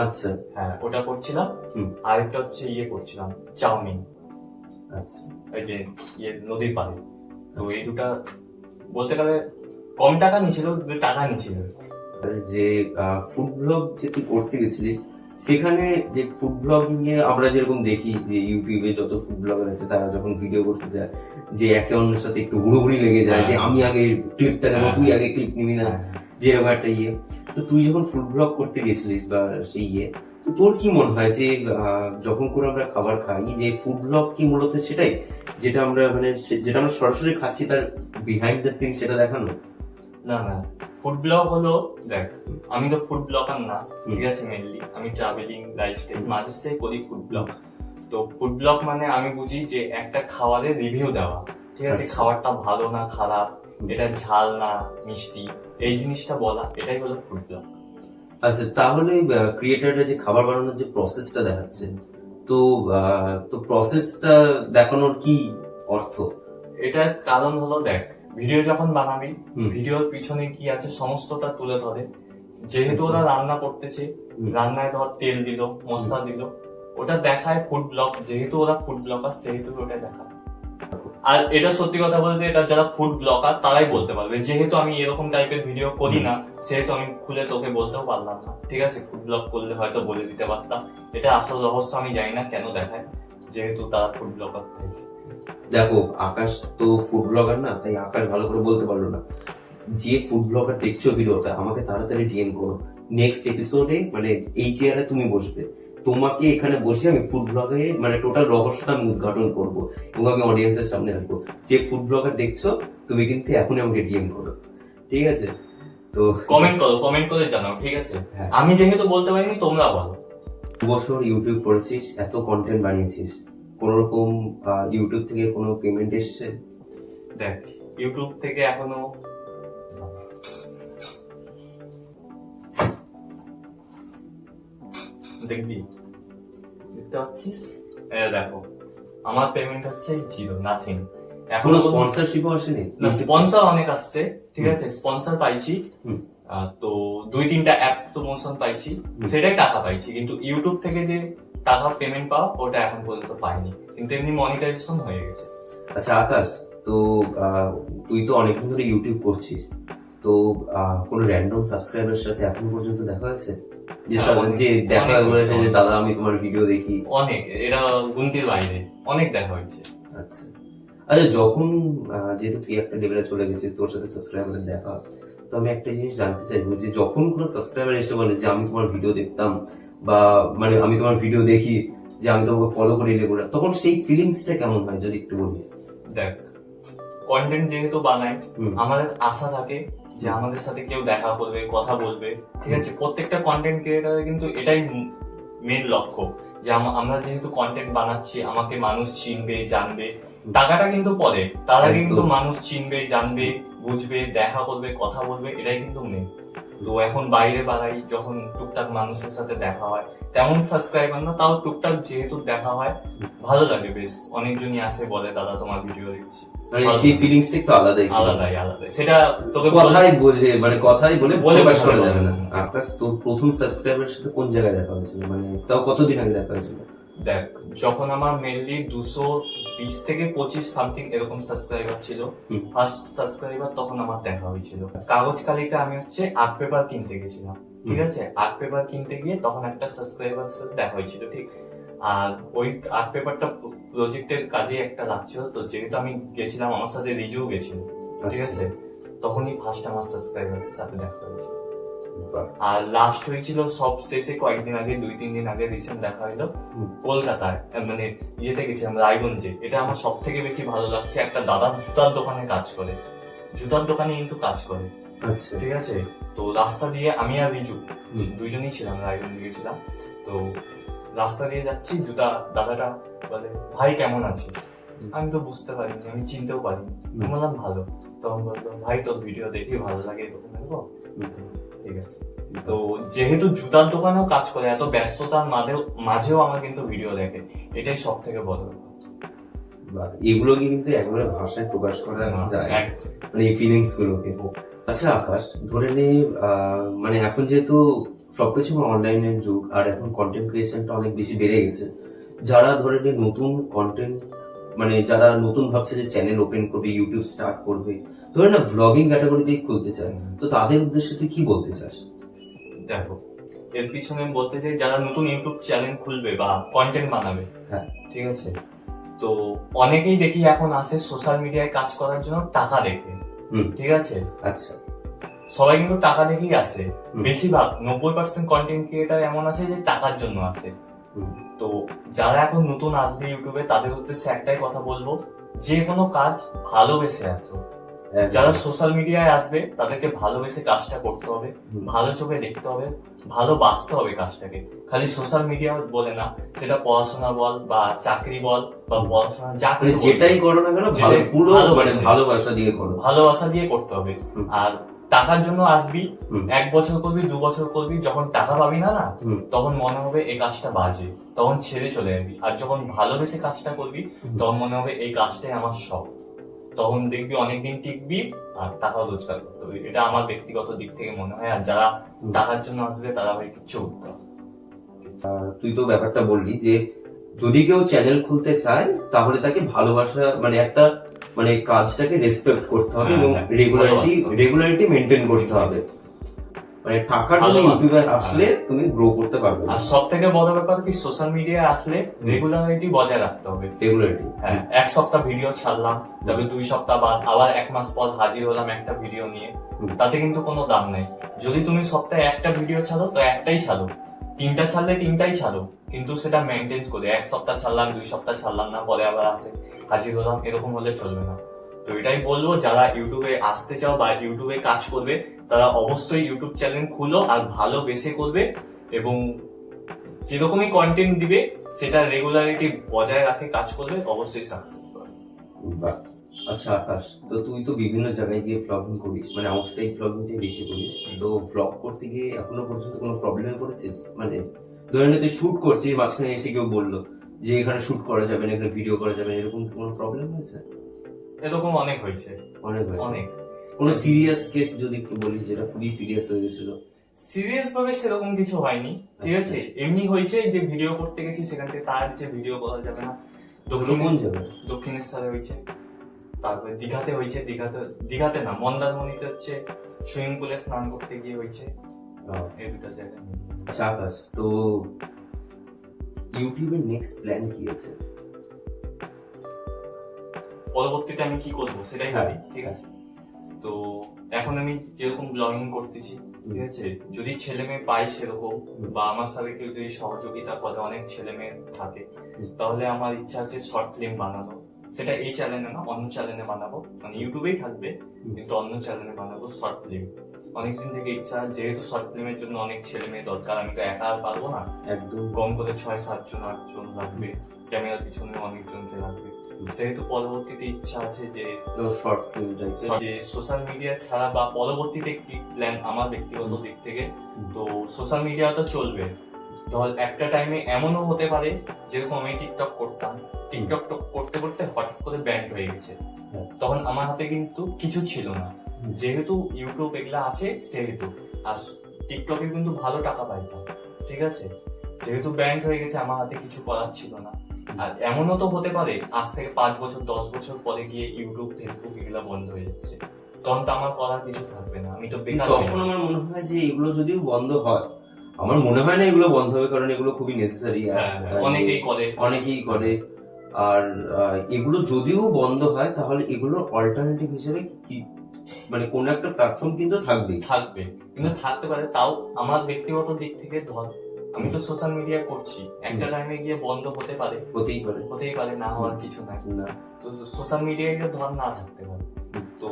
আচ্ছা। হ্যাঁ, ওটা করছিলাম। আরেকটা হচ্ছে করছিলাম চাউমিন, আচ্ছা। ওই যে নদীর পাড়ে। তো এই দুটা বলতে গেলে কম টাকা নিয়েছিল, টাকা নিয়েছিল। যে ফুড ব্লগ যে তুই করতে গেছিলিস, সেখানে যে ফুড ব্লগিং এ আমরা যেরকম দেখি যে ইউটিউবে যত ফুড ব্লগার আছে, তারা যখন ভিডিও করতে যায়, যে একে অন্যের সাথে একটু হুড়োহুড়ি লেগে যায়, যে আমি আগে ক্লিপটা নেবো, তুই আগে ক্লিপ নিবি না, যে এরকম একটা তো তুই যখন ফুড ব্লগ করতে গেছিলিস বা সেই তো তোর কি মনে হয় যে যখন করে আমরা খাবার খাই, যে ফুড ব্লগ কি মূলত সেটাই, যেটা আমরা মানে যেটা আমরা সরাসরি খাচ্ছি, তার বিহাইন্ড দ্য সিন সেটা দেখানো? না, ফুড ব্লগ হলো, দেখ আমি তো ফুড ব্লগার না, ঠিক আছে, মেনলি আমি ট্রাভেলিং লাইফস্টাইল মাঝে সাঝে করি ফুড ব্লগ। তো ফুড ব্লগ মানে আমি বুঝি যে একটা খাবারের রিভিউ দেওয়া, ঠিক আছে, খাবারটা ভালো না খারাপ, এটা ঝাল না মিষ্টি, এই জিনিসটা বলা, এটাই হলো ফুড ব্লগ। আচ্ছা, তাহলে ক্রিয়েটাররা যে খাবার বানানোর যে প্রসেসটা দেখাচ্ছে, তো প্রসেসটা দেখানোর কি অর্থ? এটার কারণ হলো, দেখ ভিডিও যখন বানাবি, ভিডিওর পিছনে কি আছে সমস্তটা তুলে ধরে। যেহেতু ওরা রান্না করতেছে, রান্নায় ধর তেল দিল, মশলা দিল, ওটা দেখায় ফুড ব্লগ, যেহেতু ওরা ফুড ব্লগার সেহেতু ওটা দেখায়। আর এটা সত্যি কথা বলতে, এটা যারা ফুড ব্লগার তারাই বলতে পারবে, যেহেতু আমি এরকম টাইপের ভিডিও করি না, সেহেতু আমি খুলে তোকে বলতেও পারলাম না, ঠিক আছে। ফুড ব্লগ করলে হয়তো বলে দিতে পারতাম, এটা আসল রহস্য আমি জানি না কেন দেখায়, যেহেতু তারা ফুড ব্লগার থাকে। দেখো আকাশ তো ফুড ব্লগার না, তাই আকাশ ভালো করে বলতে পারলো না। যে ফুড ব্লগার দেখছো ভিডিওটা, আমাকে তাড়াতাড়ি ডিএম করো। নেক্সট এপিসোডে মানে এই চেয়ারে তুমি বসবে, তোমাকে এখানে বসে আমি ফুড ব্লগে মানে টোটাল রহস্যটা আমি উদ্ঘাটন করব এবং আমি অডিয়েন্সের সামনে আসবো। যে ফুড ব্লগার দেখছো তুমি কিন্তু এখনই আমাকে ডিএম করো, ঠিক আছে? তো কমেন্ট করে জানাও, ঠিক আছে? হ্যাঁ। আমি যেহেতু বলতে পারিনি, তোমরা বলো। 2 বছর ইউটিউব করেছিস, এত কন্টেন্ট বানিয়েছিস, কোন রকম ইউটিউব থেকে কোনো পেমেন্ট এসছে? দেখ, ইউটিউব থেকে এখনো দেখবি, দেখতে পাচ্ছিস? দেখো, আমার পেমেন্ট হচ্ছে জিরো, নাথিং। কোনো এখনো স্পন্সরশিপও আসেনি? না, স্পন্সর অনেক আসছে, ঠিক আছে? স্পন্সর পাইছি, তো 2-3টা অ্যাপ প্রমোশন পাইছি, সেটাই টাকা পাইছি। কিন্তু ইউটিউব থেকে যে টাকা পেমেন্ট পাওয়া, ওটা এখন পর্যন্ত পাইনি। কিন্তু এমনি মনিটাইজেশন হয়ে গেছে। আচ্ছা আকাশ, তো তুই তো অনেকদিন ধরে ইউটিউব করছিস, তো কোনো র্যান্ডম সাবস্ক্রাইবারের সাথে এখনো পর্যন্ত দেখা হয়েছে? যে হ্যাঁ, অনেক, যে দেখা অনেক বলেছে যে অনেক। দাদা আমি তোমার ভিডিও দেখি? অনেক, এটা গুনতির বাইরে অনেক দেখা হয়েছে। আচ্ছা আচ্ছা, যখন যেহেতু তুই একটা লেভেলে চলে গেছিস, তোর সাথে সাবস্ক্রাইবারের দেখা, তো আমি একটা জিনিস জানতে চাইবো যে যখন কোনো সাবস্ক্রাইবার এসে বলে যে আমি তোমার ভিডিও দেখতাম, বা মানে আমি তোমার ভিডিও দেখি, যে আমি তোমাকে ফলো করি রেগুলার, তখন সেই ফিলিংসটা কেমন হয় যদি একটু বলি? দেখ, কন্টেন্ট যেহেতু বানাই, হুম। আমাদের আশা থাকে যে আমাদের সাথে কেউ দেখা করবে, কথা বলবে, ঠিক আছে? প্রত্যেকটা কন্টেন্ট ক্রিয়েটারের কিন্তু এটাই মেন লক্ষ্য, যে আমরা যেহেতু কন্টেন্ট বানাচ্ছি, আমাকে মানুষ চিনবে, জানবে। টাকাটা কিন্তু পরে, তার আগে কিন্তু একদম। মানুষ চিনবে, জানবে, বুঝবে, দেখা করবে, কথা বলবে, এটাই কিন্তু মেন। তো এখন বাইরে বাড়াই, যখন টুকটাক মানুষের সাথে দেখা হয়, তেমন সাবস্ক্রাইবার না, তাও টুকটাক যেহেতু দেখা হয়, ভালো লাগে বেশ। অনেকজনই আসে, বলে দাদা তোমার ভিডিও দেখছি। মানে সেই ফিলিংসটা একটু আলাদাই। আলাদাই আলাদাই, সেটা তোকে কথাই বোঝে, মানে কথাই বলে বলে প্রকাশ করা বোঝানো যাবে না। যাবে না। আকাশ, তো প্রথম সাবস্ক্রাইবারের সাথে কোন জায়গায় দেখা হয়েছিল, মানে তাও কতদিন আগে দেখা হয়েছিল? দেখ, যখন আমার মেনলি 220 থেকে 25 সামথিং এরকম সাবস্ক্রাইবার ছিল, হুম। ফার্স্ট সাবস্ক্রাইবার, তখন আমার দেখা হয়েছিল কাগজ কালিতে। আমি হচ্ছে আর্ট পেপার কিনতে গেছিলাম, ঠিক আছে? আর্ট পেপার কিনতে গিয়ে তখন একটা সাবস্ক্রাইবার সাথে দেখা হয়েছিল, ঠিক। আর ওই আর্ট পেপারটা প্রজেক্টের কাজে একটা লাগছিল, তো যেহেতু আমি গেছিলাম, আমার সাথে রিজু গেছিল, ঠিক আছে? তখনই ফার্স্ট আমার সাবস্ক্রাইবারের সাথে দেখা হয়েছে। বাহ। আর লাস্ট হয়েছিল সব শেষে কয়েকদিন আগে, 2-3 দিন আগে রিসেন্ট দেখা হলো কলকাতায়, মানে ইয়েতে গেছিলাম, রায়গঞ্জে। এটা আমার সব থেকে বেশি ভালো লাগছে। একটা দাদা জুতার দোকানে কাজ করে, জুতার দোকানে কিন্তু কাজ করে, আচ্ছা। ঠিক আছে? তো রাস্তা দিয়ে আমি আর রিজু হুম। দুইজনই ছিলাম, রায়গঞ্জে গেছিলাম। তো রাস্তা দিয়ে যাচ্ছি, দাদাটা বলে, ভাই কেমন আছিস? আমি তো বুঝতে পারিনি, আমি চিনতেও পারিনি। আমি বললাম ভালো। তখন বললো, ভাই তোর ভিডিও দেখে ভালো লাগে, তোকে নেবো। ঠিক আছে। তো যেহেতু জুতার দোকানেও কাজ করে, এত ব্যস্ততার মাঝেও আমার কিন্তু ভিডিও দেখে, এটাই সব থেকে বড় ব্যাপার। বাহ, এগুলোকে কিন্তু একেবারে ভাষায় প্রকাশ করা যায় না, একদম। মানে এই ফিলিংস গুলোকে। আচ্ছা আকাশ, ধরে নে মানে এখন যেহেতু সবকিছু অনলাইনের যুগ, আর এখন কন্টেন্ট ক্রিয়েশনটা অনেক বেশি বেড়ে গেছে, যারা ধরে নে নতুন কন্টেন্ট, মানে যারা নতুন ভাবছে যে চ্যানেল ওপেন করবে, ইউটিউব স্টার্ট করবে, ধরে না ভ্লগিং ক্যাটাগরিতেই খুলতে চায়, তো তাদের উদ্দেশ্যে তুই কি বলতে চাস? দেখো, এর পিছনে আমি বলতে চাই, যারা নতুন ইউটিউব চ্যানেল খুলবে বা কন্টেন্ট বানাবে, হ্যাঁ, ঠিক আছে, তো অনেকেই দেখি এখন আসে সোশ্যাল মিডিয়ায় কাজ করার জন্য টাকা দেখে, ঠিক আছে? আচ্ছা। সবাই কিন্তু টাকা দেখেই আসে, হুম। বেশিরভাগ 90% কন্টেন্ট ক্রিয়েটার এমন আছে যে টাকার জন্য আসে। হুম। তো যারা এখন নতুন আসবে ইউটিউবে, তাদের উদ্দেশ্যে একটাই কথা বলবো, যে কোনো কাজ ভালোবেসে আসো। যারা সোশ্যাল মিডিয়ায় আসবে, তাদেরকে ভালোবেসে কাজটা করতে হবে, ভালো চোখে দেখতে হবে, ভালোবাসতে হবে কাজটাকে। খালি সোশ্যাল মিডিয়া বলে না, সেটা পড়াশোনা বল বা চাকরি বল বা পড়াশোনা, যা কিছু বল, যেটাই করো না কেন ভালো, পুরো মানে ভালোবাসা দিয়ে করো, ভালোবাসা দিয়ে করতে হবে। আর টাকার জন্য আসবি, 1 বছর করবি, 2 বছর করবি, যখন টাকা পাবি না, তখন মনে হবে এই কাজটা বাজে, তখন ছেড়ে চলে যাবি। আর যখন ভালোবেসে কাজটা করবি, তখন মনে হবে এই কাজটাই আমার শখ, তখন দেখবি অনেকদিন টিকবি আর টাকাও রোজগার করতে হবে। এটা আমার ব্যক্তিগত দিক থেকে মনে হয়। আর যারা টাকার জন্য আসবে, তারা ভাই কিচ্ছু করতে হবে। তুই তো ব্যাপারটা বললি যে যদি কেউ চ্যানেল খুলতে চায়, তাহলে তাকে ভালোবাসা, মানে একটা মানে কাজটাকে রেসপেক্ট করতে হবে এবং রেগুলারিটি মেনটেন করতে হবে। মানে টাকার জন্য ভালোবাসা। ইউটিউবে আসলে তুমি গ্রো করতে পারবে না। আর সব থেকে বড় ব্যাপার কি, সোশ্যাল মিডিয়ায় আসলে রেগুলারিটি বজায় রাখতে হবে। রেগুলারিটি। হ্যাঁ, এক সপ্তাহ ভিডিও ছাড়লাম, তবে 2 সপ্তাহ বাদ আবার 1 মাস পর হাজির হলাম একটা ভিডিও নিয়ে, তাতে কিন্তু কোনো দাম নেই। যদি তুমি সপ্তাহে একটা ভিডিও ছাড়ো তো একটাই ছাড়ো, 3টা ছাড়লে 3টাই ছাড়ো, কিন্তু সেটা মেনটেন করে 1 সপ্তাহ ছাড়লাম, 2 সপ্তাহ ছাড়লাম না, পরে আবার আসে হাজির হলাম, এরকম হলে চলবে না। তো এটাই বলবো, যারা ইউটিউবে আসতে চাও বা ইউটিউবে কাজ করবে, তারা অবশ্যই ইউটিউব চ্যানেল খুলো আর ভালোবেসে করবে, এবং যেরকমই কন্টেন্ট দিবে সেটা রেগুলারিটি বজায় রাখে কাজ করবে, অবশ্যই সাকসেস পাবে। বাহ। আচ্ছা আকাশ, তো তুই তো বিভিন্ন জায়গায় গিয়ে ব্লগিং করিস, মানে আউটসাইড ব্লগিংটাই বেশি করিস, তো ব্লগ করতে গিয়ে এখনো পর্যন্ত কোনো প্রবলেমে পড়েছিস? মানে ধরে নে তুই শুট করছিস, মাঝখানে এসে কেউ বললো যে এখানে শুট করা যাবে না, এখানে ভিডিও করা যাবে না, এরকম কি কোনো প্রবলেম হয়েছে? এরকম অনেক হয়েছে, অনেক হয়েছে। অনেক। কোনো সিরিয়াস কেস যদি একটু বলিস, যেটা খুবই সিরিয়াস হয়ে গেছিল? সিরিয়াস ভাবে সেরকম কিছু হয়নি, ঠিক আছে। এমনি হয়েছে যে ভিডিও করতে গেছি, সেখান থেকে তার যে ভিডিও করা যাবে না। কোন জায়গায়? দক্ষিণেশ্বরে হয়েছে, তারপরে দীঘাতে হয়েছে, দীঘাতে না, মন্দারমণিতে হচ্ছে, সুইমিং পুলে স্নান করতে গিয়ে হয়েছে, এই দুটো জায়গায়। আচ্ছা আকাশ, তো ইউটিউবের নেক্সট প্ল্যান কি আছে? পরবর্তীতে আমি কি করবো সেটাই ভাবি, ঠিক আছে। তো এখন আমি যেরকম ব্লগিং করতেছি, ঠিক আছে, যদি ছেলে মেয়ে পাই সেরকম, বা আমার সাথে কেউ যদি সহযোগিতা করে, অনেক ছেলে মেয়ে থাকে, তাহলে আমার ইচ্ছা আছে শর্ট ফিল্ম বানানো। সেটা এই চ্যানেলে না, অন্য চ্যানেলে বানাবো, মানে ইউটিউবেই থাকবে, কিন্তু অন্য চ্যানেলে বানাবো শর্ট ফিল্ম। অনেকদিন থেকে ইচ্ছা, যেহেতু শর্ট ফিল্মের জন্য অনেক ছেলে মেয়ে দরকার, আমি তো একা আর পারবো না, একদম। কম করে 6-7 জন 8 জন লাগবে, ক্যামেরার পিছনে অনেকজনকে লাগবে। সেহেতু পরবর্তীতে ইচ্ছা আছে যে শর্ট ফিল্ম যে সোশ্যাল মিডিয়া ছাড়া, বা পরবর্তীতে কি প্ল্যান আমার ব্যক্তিগত দিক থেকে, তো সোশ্যাল মিডিয়া তো চলবে। ধর একটা টাইমে এমনও হতে পারে, যেরকম আমি টিকটক করতাম, টিকটক করতে করতে হঠাৎ করে ব্যান্ড হয়ে গেছে, তখন আমার হাতে কিন্তু কিছু ছিল না। যেহেতু ইউটিউব এগুলা আছে সেহেতু, আর টিকটকে কিন্তু ভালো টাকা পাইতাম, ঠিক আছে। যেহেতু ব্যান্ড হয়ে গেছে, আমার হাতে কিছু করার ছিল না। আর এমনও তো হতে পারে আজ থেকে 5 বছর 10 বছর পরে গিয়ে ইউটিউব ফেসবুক এগুলা বন্ধ হয়ে যাচ্ছে, তখন তো আমার করার কিছু থাকবে না, আমি তো বেকার হয়ে তখন যাবো। আমার মনে হয় যে এগুলো যদিও বন্ধ হয়, আমার মনে হয় না এগুলো বন্ধ হবে, কারণ এগুলো খুবই নেসেসারি। অনেকেই করে। আর এগুলো যদিও বন্ধ হয়, তাহলে এগুলোর অল্টারনেটিভ হিসেবে কি, মানে কোন একটা প্ল্যাটফর্ম কিন্তু থাকবে, কিন্তু থাকতে পারে। তাও আমার ব্যক্তিগত দিক থেকে ধর, আমি তো সোশ্যাল মিডিয়া করছি, একটা টাইমে গিয়ে বন্ধ হতে পারে, হতেই পারে, না হওয়ার কিছু নাই। তো সোশ্যাল মিডিয়ায় ধর না থাকতে পারে। তো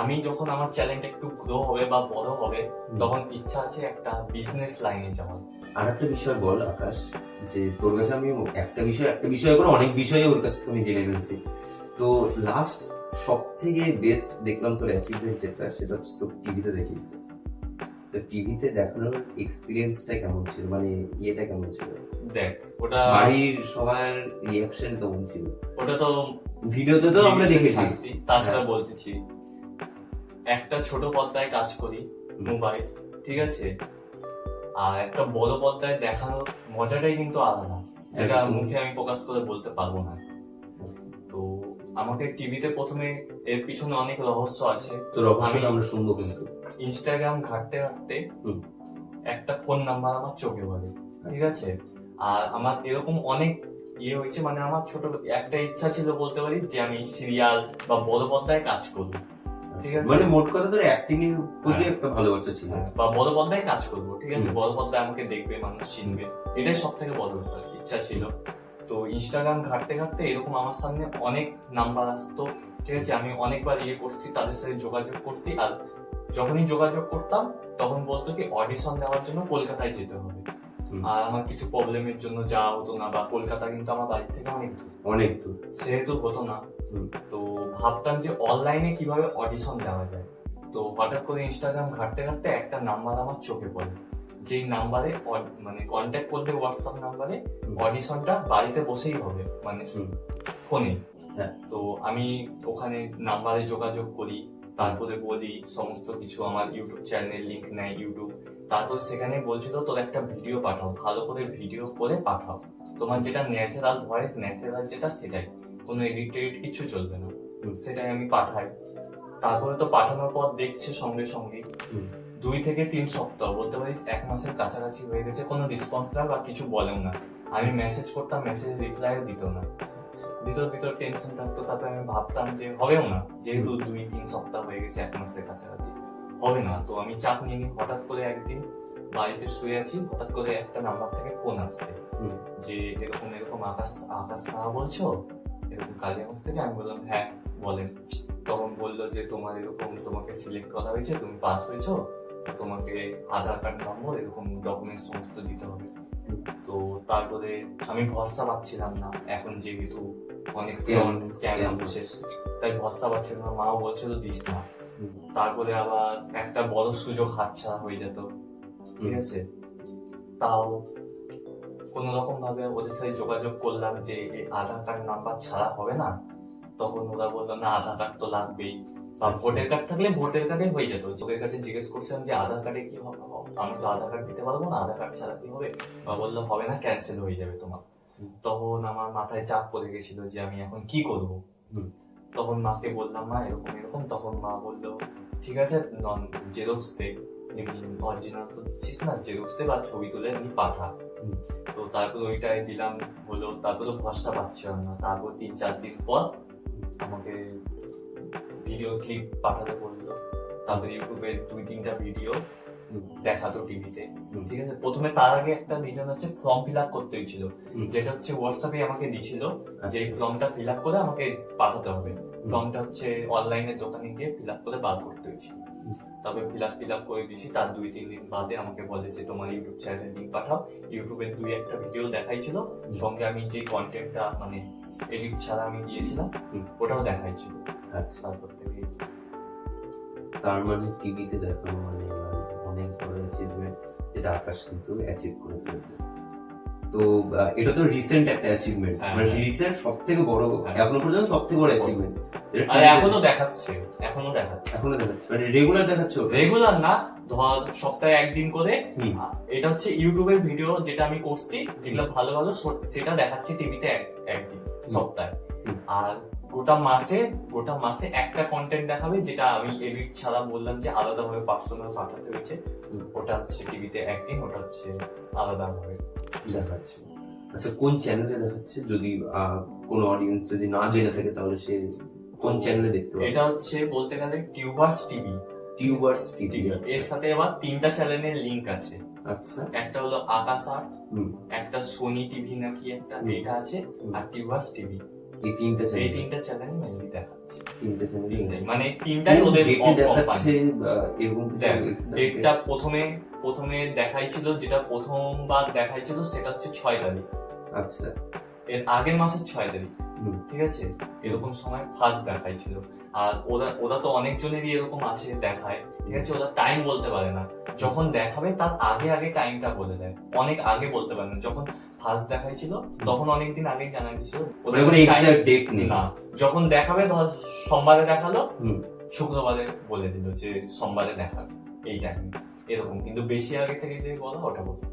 আমি যখন আমার চ্যানেলটা একটু গ্রো হবে বা বড় হবে, তখন ইচ্ছা আছে একটা বিজনেস লাইনে যাওয়ার। আর একটা বিষয় বল আকাশ, যে তোর কাছে আমি একটা বিষয় করে অনেক বিষয়ে ওর কাছ থেকে আমি জেনে ফেলছি। তো লাস্ট সব থেকে বেস্ট দেখলাম তোর অ্যাচিভমেন্ট যেটা, সেটা হচ্ছে তোর টিভিতে দেখিয়েছে। তো টিভিতে দেখানোর এক্সপিরিয়েন্সটা কেমন ছিল, মানে ইয়েটা কেমন ছিল? দেখ, ওটা বাড়ির সবার রিয়াকশন কেমন ছিল? ওটা তো ভিডিওতে তো আমরা দেখেছি। তাছাড়া বলতেছি, একটা ছোট পর্দায় কাজ করি, মোবাইল, ঠিক আছে, আর একটা বড় পর্দায় দেখানোর মজাটাই কিন্তু আলাদা, যেটা মুখে আমি প্রকাশ করে বলতে পারবো না। তো আমাকে টিভিতে প্রথমে, এর পিছনে অনেক রহস্য আছে, তো রহস্যটা আমরা শুনবো কিন্তু। ইনস্টাগ্রাম ঘাঁটতে ঘাঁটতে একটা ফোন নাম্বার আমার চোখে পড়ে, ঠিক আছে। আর আমার এরকম অনেক ইয়ে হয়েছে, মানে আমার ছোট একটা ইচ্ছা ছিল বলতে পারিস, যে আমি সিরিয়াল বা বড় পর্দায় কাজ করবো, ঠিক আছে। মানে মোট কথা ধরে অ্যাক্টিং এর প্রতি একটা ভালোবাসা ছিল, বা বড় পর্দায় কাজ করবো, ঠিক আছে, বড় পর্দায় আমাকে দেখবে, মানুষ চিনবে, এটাই সব থেকে বড় ইচ্ছা ছিল। তো ইনস্টাগ্রাম ঘাঁটতে ঘাঁটতে এরকম আমার সামনে অনেক নাম্বার আসতো, ঠিক আছে, আমি অনেকবার ইয়ে করছি, তাদের সাথে যোগাযোগ করছি, আর যখনই যোগাযোগ করতাম তখন বলতো কি অডিশন দেওয়ার জন্য কলকাতায় যেতে হবে। আর আমার কিছু প্রবলেমের জন্য যাওয়া হতো না, বা কলকাতা কিন্তু আমার বাড়ি থেকে অনেক দূর, সেহেতু হতো না। তো ভাবতাম যে অনলাইনে কিভাবে অডিশন দেওয়া যায়। তো হঠাৎ করে ইনস্টাগ্রাম ঘাঁটতে ঘাঁটতে একটা নাম্বার আমার চোখে পড়ে, যেই নাম্বারে মানে কন্ট্যাক্ট করলে হোয়াটসঅ্যাপ নাম্বারে, অডিশনটা বাড়িতে বসেই হবে, মানে ফোনে। তো আমি ওখানে নাম্বারে যোগাযোগ করি, তারপরে বলি সমস্ত কিছু, আমার ইউটিউব চ্যানেলের লিংক নেয় ইউটিউব, তারপর সেখানে বলছিল তোর একটা ভিডিও পাঠাও, ভালো করে ভিডিও করে পাঠাও, তোমার যেটা ন্যাচারাল ভয়েস, ন্যাচারাল যেটা, সেটাই, কোনো এডিটেড কিছু চলবে না, সেটাই আমি পাঠাই। তারপরে তো পাঠানোর পর দেখছে সঙ্গে সঙ্গে, 2 থেকে 3 সপ্তাহ বলতে পারিস 1 মাসের কাছাকাছি হয়ে গেছে, কোনো রেসপন্স না বা কিছু বলেও না। আমি মেসেজ করতাম, মেসেজ রিপ্লাইও দিত না। ভিতর টেনশন থাকতো। তারপরে আমি ভাবতাম যে হবেও না, যেহেতু 2-3 সপ্তাহ হয়ে গেছে, 1 মাসের কাছাকাছি হবে না। তো আমি চাপ নিয়ে নিই। হঠাৎ করে একদিন বাড়িতে শুয়ে আছি, হঠাৎ করে একটা নাম্বার থেকে ফোন আসছে যে এরকম এরকম আকাশ আকাশ সাহা বলছো, এরকম কালিয়াগঞ্জ থেকে। আমি বললাম হ্যাঁ বলেন। তখন বললো যে তোমার এরকম, তোমাকে সিলেক্ট করা হয়েছে, তুমি পাস হয়েছো, তো তোমাকে আধার কার্ড নম্বর এরকম ডকুমেন্টস সমস্ত দিতে হবে। তো তারপরে আমি ভরসা পাচ্ছিলাম না, এখন যেহেতু অনেক স্ক্যাম হচ্ছে, তাই ভরসা পাচ্ছিলাম না। মাও বলছিল দিস না। তারপরে আবার একটা বড় সুযোগ হাতছাড়া হয়ে যেত, ঠিক আছে। তাও কোন রকম ভাবে ওদের সাথে যোগাযোগ করলাম যে এই আধার কার্ড নাম্বার ছাড়া হবে না। তখন ওরা বললো না, আধার কার্ড তো লাগবেই, বা ভোটার কার্ড থাকলে ভোটার কার্ডে হয়ে যেত। ওদের কাছে জিজ্ঞেস করছিলাম যে আধার কার্ডে কি হবে, আমি তো আধার কার্ড দিতে পারবো না, আধার কার্ড ছাড়া কি হবে? বা বললো হবে না, ক্যান্সেল হয়ে যাবে তোমার। তখন আমার মাথায় চাপ পড়ে গেছিল যে আমি এখন কি করব। তখন মাকে বললাম মা এরকম এরকম। তখন মা বললো ঠিক আছে, জেরক্স দে, এমনি অরিজিনাল তো দিচ্ছিস না, জেরক্স দে বা ছবি তুলে এমনি পাঠা। তো তারপর ওইটাই দিলাম, হলো। তারপরে ভরসা পাচ্ছিলাম না। তারপর 3-4 দিন পর আমাকে ভিডিও ক্লিপ পাঠাতে বললো। তারপরে ইউটিউবে 2-3টা ভিডিও দেখাতো টিভিতে, ঠিক আছে। প্রথমে তার আগে একটা রিজন আছে, ফর্ম ফিল আপ করতে হয়েছিল, যেটা হচ্ছে হোয়াটসঅ্যাপে আমাকে দিছিল যে ফর্মটা ফিল আপ করে আমাকে পাঠাতে হবে। ফর্মটা হচ্ছে অনলাইনের দোকানে গিয়ে ফিল আপ করে বার করতে হয়েছিল। তবে ফিল আপ করে দিয়েছি। তার 2-3 দিন বাদে আমাকে বলে যে তোমার ইউটিউব চ্যানেলের লিঙ্ক পাঠাও। ইউটিউবে 2-1টা ভিডিও দেখাইছিল, সঙ্গে আমি যে কন্টেন্টটা মানে এডিট ছাড়া আমি দিয়েছিলাম ওটাও দেখাইছিল। আচ্ছা, তারপর থেকে তার মানে টিভিতে দেখানো মানে অনেক বড় অ্যাচিভমেন্ট, যেটা আকাশ কিন্তু অ্যাচিভ করে ফেলেছে। তো এটা তো রিসেন্ট একটা অ্যাচিভমেন্ট, মানে রিসেন্ট সব থেকে বড়, এখনো পর্যন্ত সব থেকে বড় অ্যাচিভমেন্ট। আর এখনো দেখাচ্ছে মানে রেগুলার দেখাচ্ছে? রেগুলার না, ধর সপ্তাহে একদিন করে। এটা হচ্ছে ইউটিউবের ভিডিও যেটা আমি করছি, যেগুলো ভালো ভালো, সেটা দেখাচ্ছে টিভিতে একদিন সপ্তাহে। আর গোটা মাসে একটা কন্টেন্ট দেখাবে, যেটা আমি এডিট ছাড়া বললাম যে আলাদাভাবে পার্সোনাল পাঠাতে হয়েছে, ওটা হচ্ছে টিভিতে একদিন, ওটা হচ্ছে আলাদাভাবে দেখাচ্ছে। আচ্ছা, কোন চ্যানেলে দেখাচ্ছে? যদি কোন অডিয়েন্স যদি না জেনে থাকে তাহলে সে কোন চ্যানেলে দেখতে পাবে? এটা হচ্ছে বলতে গেলে টিউবার্স টিভি। এর সাথে আবার 3টা চ্যানেলের লিংক আছে। আচ্ছা, একটা হলো আকাশ আর্ট, একটা সোনি টিভি নাকি একটা, এটা আছে, আর টিউবার্স টিভি। এই 3টা চ্যানেল মেনলি দেখাচ্ছে। 3টা চ্যানেল মানে 3টাই ওদের দেখাচ্ছে। এবং ডেটটা প্রথমে দেখাইছিল, যেটা প্রথমবার দেখাইছিল সেটা হচ্ছে 6 তারিখ। আচ্ছা, এর আগের মাসের 6 তারিখ, ঠিক আছে। এরকম সময় ফার্স্ট দেখাইছিল। আর ওরা তো অনেকজনেরই এরকম আছে দেখায়, ঠিক আছে। ওরা টাইম বলতে পারে না, যখন দেখাবে তার আগে টাইমটা বলে দেয়। অনেক আগে বলতে পারে না। যখন ফার্স্ট দেখাইছিল তখন অনেকদিন আগে জানা গেছিল, ডেট নেই। না, যখন দেখাবে ধর সোমবারে দেখালো, শুক্রবারে বলে দিল যে সোমবারে দেখাবে এই টাইমে, এরকম। কিন্তু বেশি আগে থেকে যে বলা ওটা বলতে,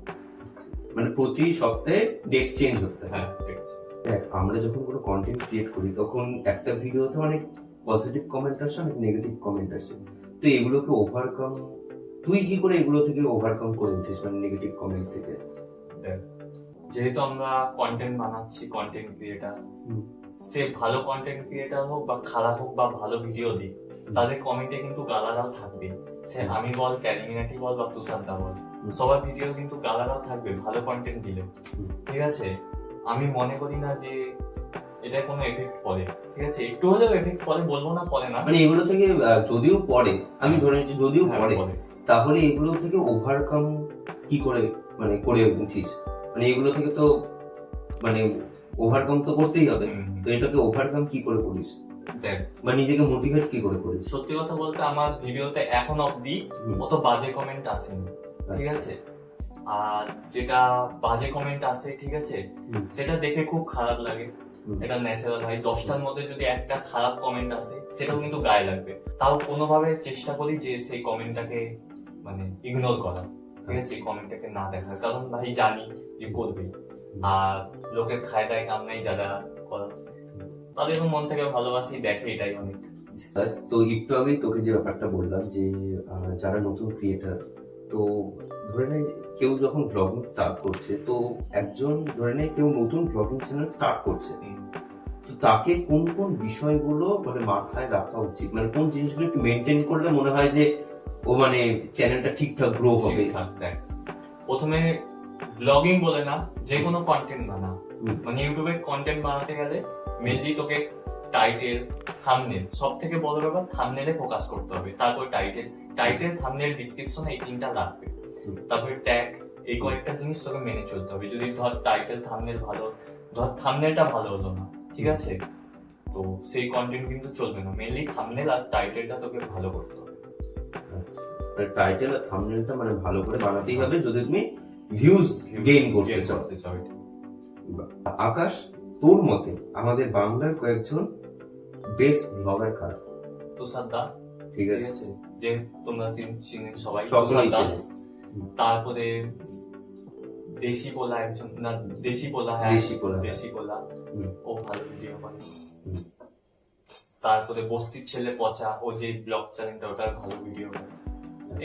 মানে প্রতি সপ্তাহে ডেট চেঞ্জ হতে হয়। হ্যাঁ, ঠিক আছে। দেখ, আমরা যখন কোনো কন্টেন্ট ক্রিয়েট করি তখন একটা ভিডিওতে অনেক পজিটিভ কমেন্ট আসে, অনেক নেগেটিভ কমেন্ট আসে। তো এগুলোকে ওভারকাম, তুই কি করে এগুলো থেকে ওভারকাম করে উঠিস, মানে নেগেটিভ কমেন্ট থেকে? দেখ, যেহেতু আমরা কন্টেন্ট বানাচ্ছি, কন্টেন্ট ক্রিয়েটার, সে ভালো কন্টেন্ট ক্রিয়েটার হোক বা খারাপ হোক বা ভালো ভিডিও দিক, তাদের কমেন্টে কিন্তু গালাগাল থাকবে। সে আমি বল, ক্যারিমিনাটি বল বা তুষারদা বল, সবার ভিডিও কিন্তু গালাগাল থাকবে ভালো কন্টেন্ট দিলেও, ঠিক আছে। আমি মনে করি না যে এটা কোনো এফেক্ট পড়ে, ঠিক আছে। একটু হলেও এফেক্ট পড়ে, বলবো না পড়ে না। মানে এগুলো থেকে যদিও পড়ে, আমি ধরে নিচ্ছি যদিও পড়ে, তাহলে এগুলো থেকে ওভারকাম কি করে মানে করে উঠিস? মানে এগুলো থেকে তো মানে ওভারকাম তো করতেই হবে। তো এটাকে ওভারকাম কি করে করিস? দেখ, বা নিজেকে মোটিভেট কি করে করিস? সত্যি কথা বলতে আমার ভিডিওতে এখন অব্দি অত বাজে কমেন্ট আসেনি, ঠিক আছে। আর যেটা বাজে কমেন্ট আসে, ঠিক আছে, সেটা দেখে খুব খারাপ লাগে। এটা ন্যাচারাল হয়। 10টার মধ্যে যদি একটা খারাপ কমেন্ট আসে, সেটাও কিন্তু গায়ে লাগবে। তাও কোনোভাবে চেষ্টা করি যে সেই কমেন্টটাকে মানে ইগনোর করা, ঠিক আছে, এই কমেন্টটাকে না দেখার। কারণ ভাই জানি যে করবে, আর লোকের খায় দায় কাম নাই যারা করা, তাদের মন থেকে ভালোবাসি, দেখে, এটাই অনেক। তো একটু আগেই তোকে যে ব্যাপারটা বললাম যে যারা নতুন ক্রিয়েটার, তো ধরে নে কেউ যখন ব্লগিং স্টার্ট করছে, তো একজন ধরে নে কেউ নতুন ব্লগিং চ্যানেল স্টার্ট করছে, তো তাকে কোন কোন বিষয়গুলো মানে মাথায় রাখা উচিত, মানে কোন জিনিসগুলো একটু মেনটেন করলে মনে হয় যে ও মানে চ্যানেলটা ঠিকঠাক গ্রো হবে? ঠিকঠাক দেখ, প্রথমে ব্লগিং বলে না, যে কোনো কন্টেন্ট বানা, মানে ইউটিউবে কন্টেন্ট বানাতে গেলে মেনলি তোকে টাইটেল, থাম্বনেল, সব থেকে বড় ব্যাপার থাম্বনেলে ফোকাস করতে হবে। তারপর টাইটেল, থাম্বনেল, ডিসক্রিপশন, এই তিনটা লাগবে। তারপরে ট্যাগ, এই কয়েকটা জিনিস তোকে মেনে চলতে হবে। যদি ধর টাইটেল, থাম্বনেল ভালো, ধর থাম্বনেলটা ভালো হলো না, ঠিক আছে, তো সেই কন্টেন্ট কিন্তু চলবে না। মেনলি থাম্বনেল আর টাইটেলটা তোকে ভালো করতে হবে। আচ্ছা, টাইটেল আর থাম্বনেলটা মানে ভালো করে বানাতেই হবে যদি তুমি ভিউজ গেইন করতে চাও। আকাশ, তোর মতে আমাদের বাংলার কয়েকজন বেস্ট ব্লগার কারা? তুষার দা, ঠিক ঠিক আছে, আছে, যে তোমরা চিনেন সবাই, সকলেই তুষার দাস। চেনে। তারপরে দেশি পোলা, একজন না, দেশি পোলা, হ্যাঁ দেশি পোলা, দেশি পোলা, হুম। ও ভালো ভিডিও করে। হুম। তারপরে বস্তির ছেলে পচা, ও যে ব্লগ চ্যানেলটা, ওটা ভালো ভিডিও করে।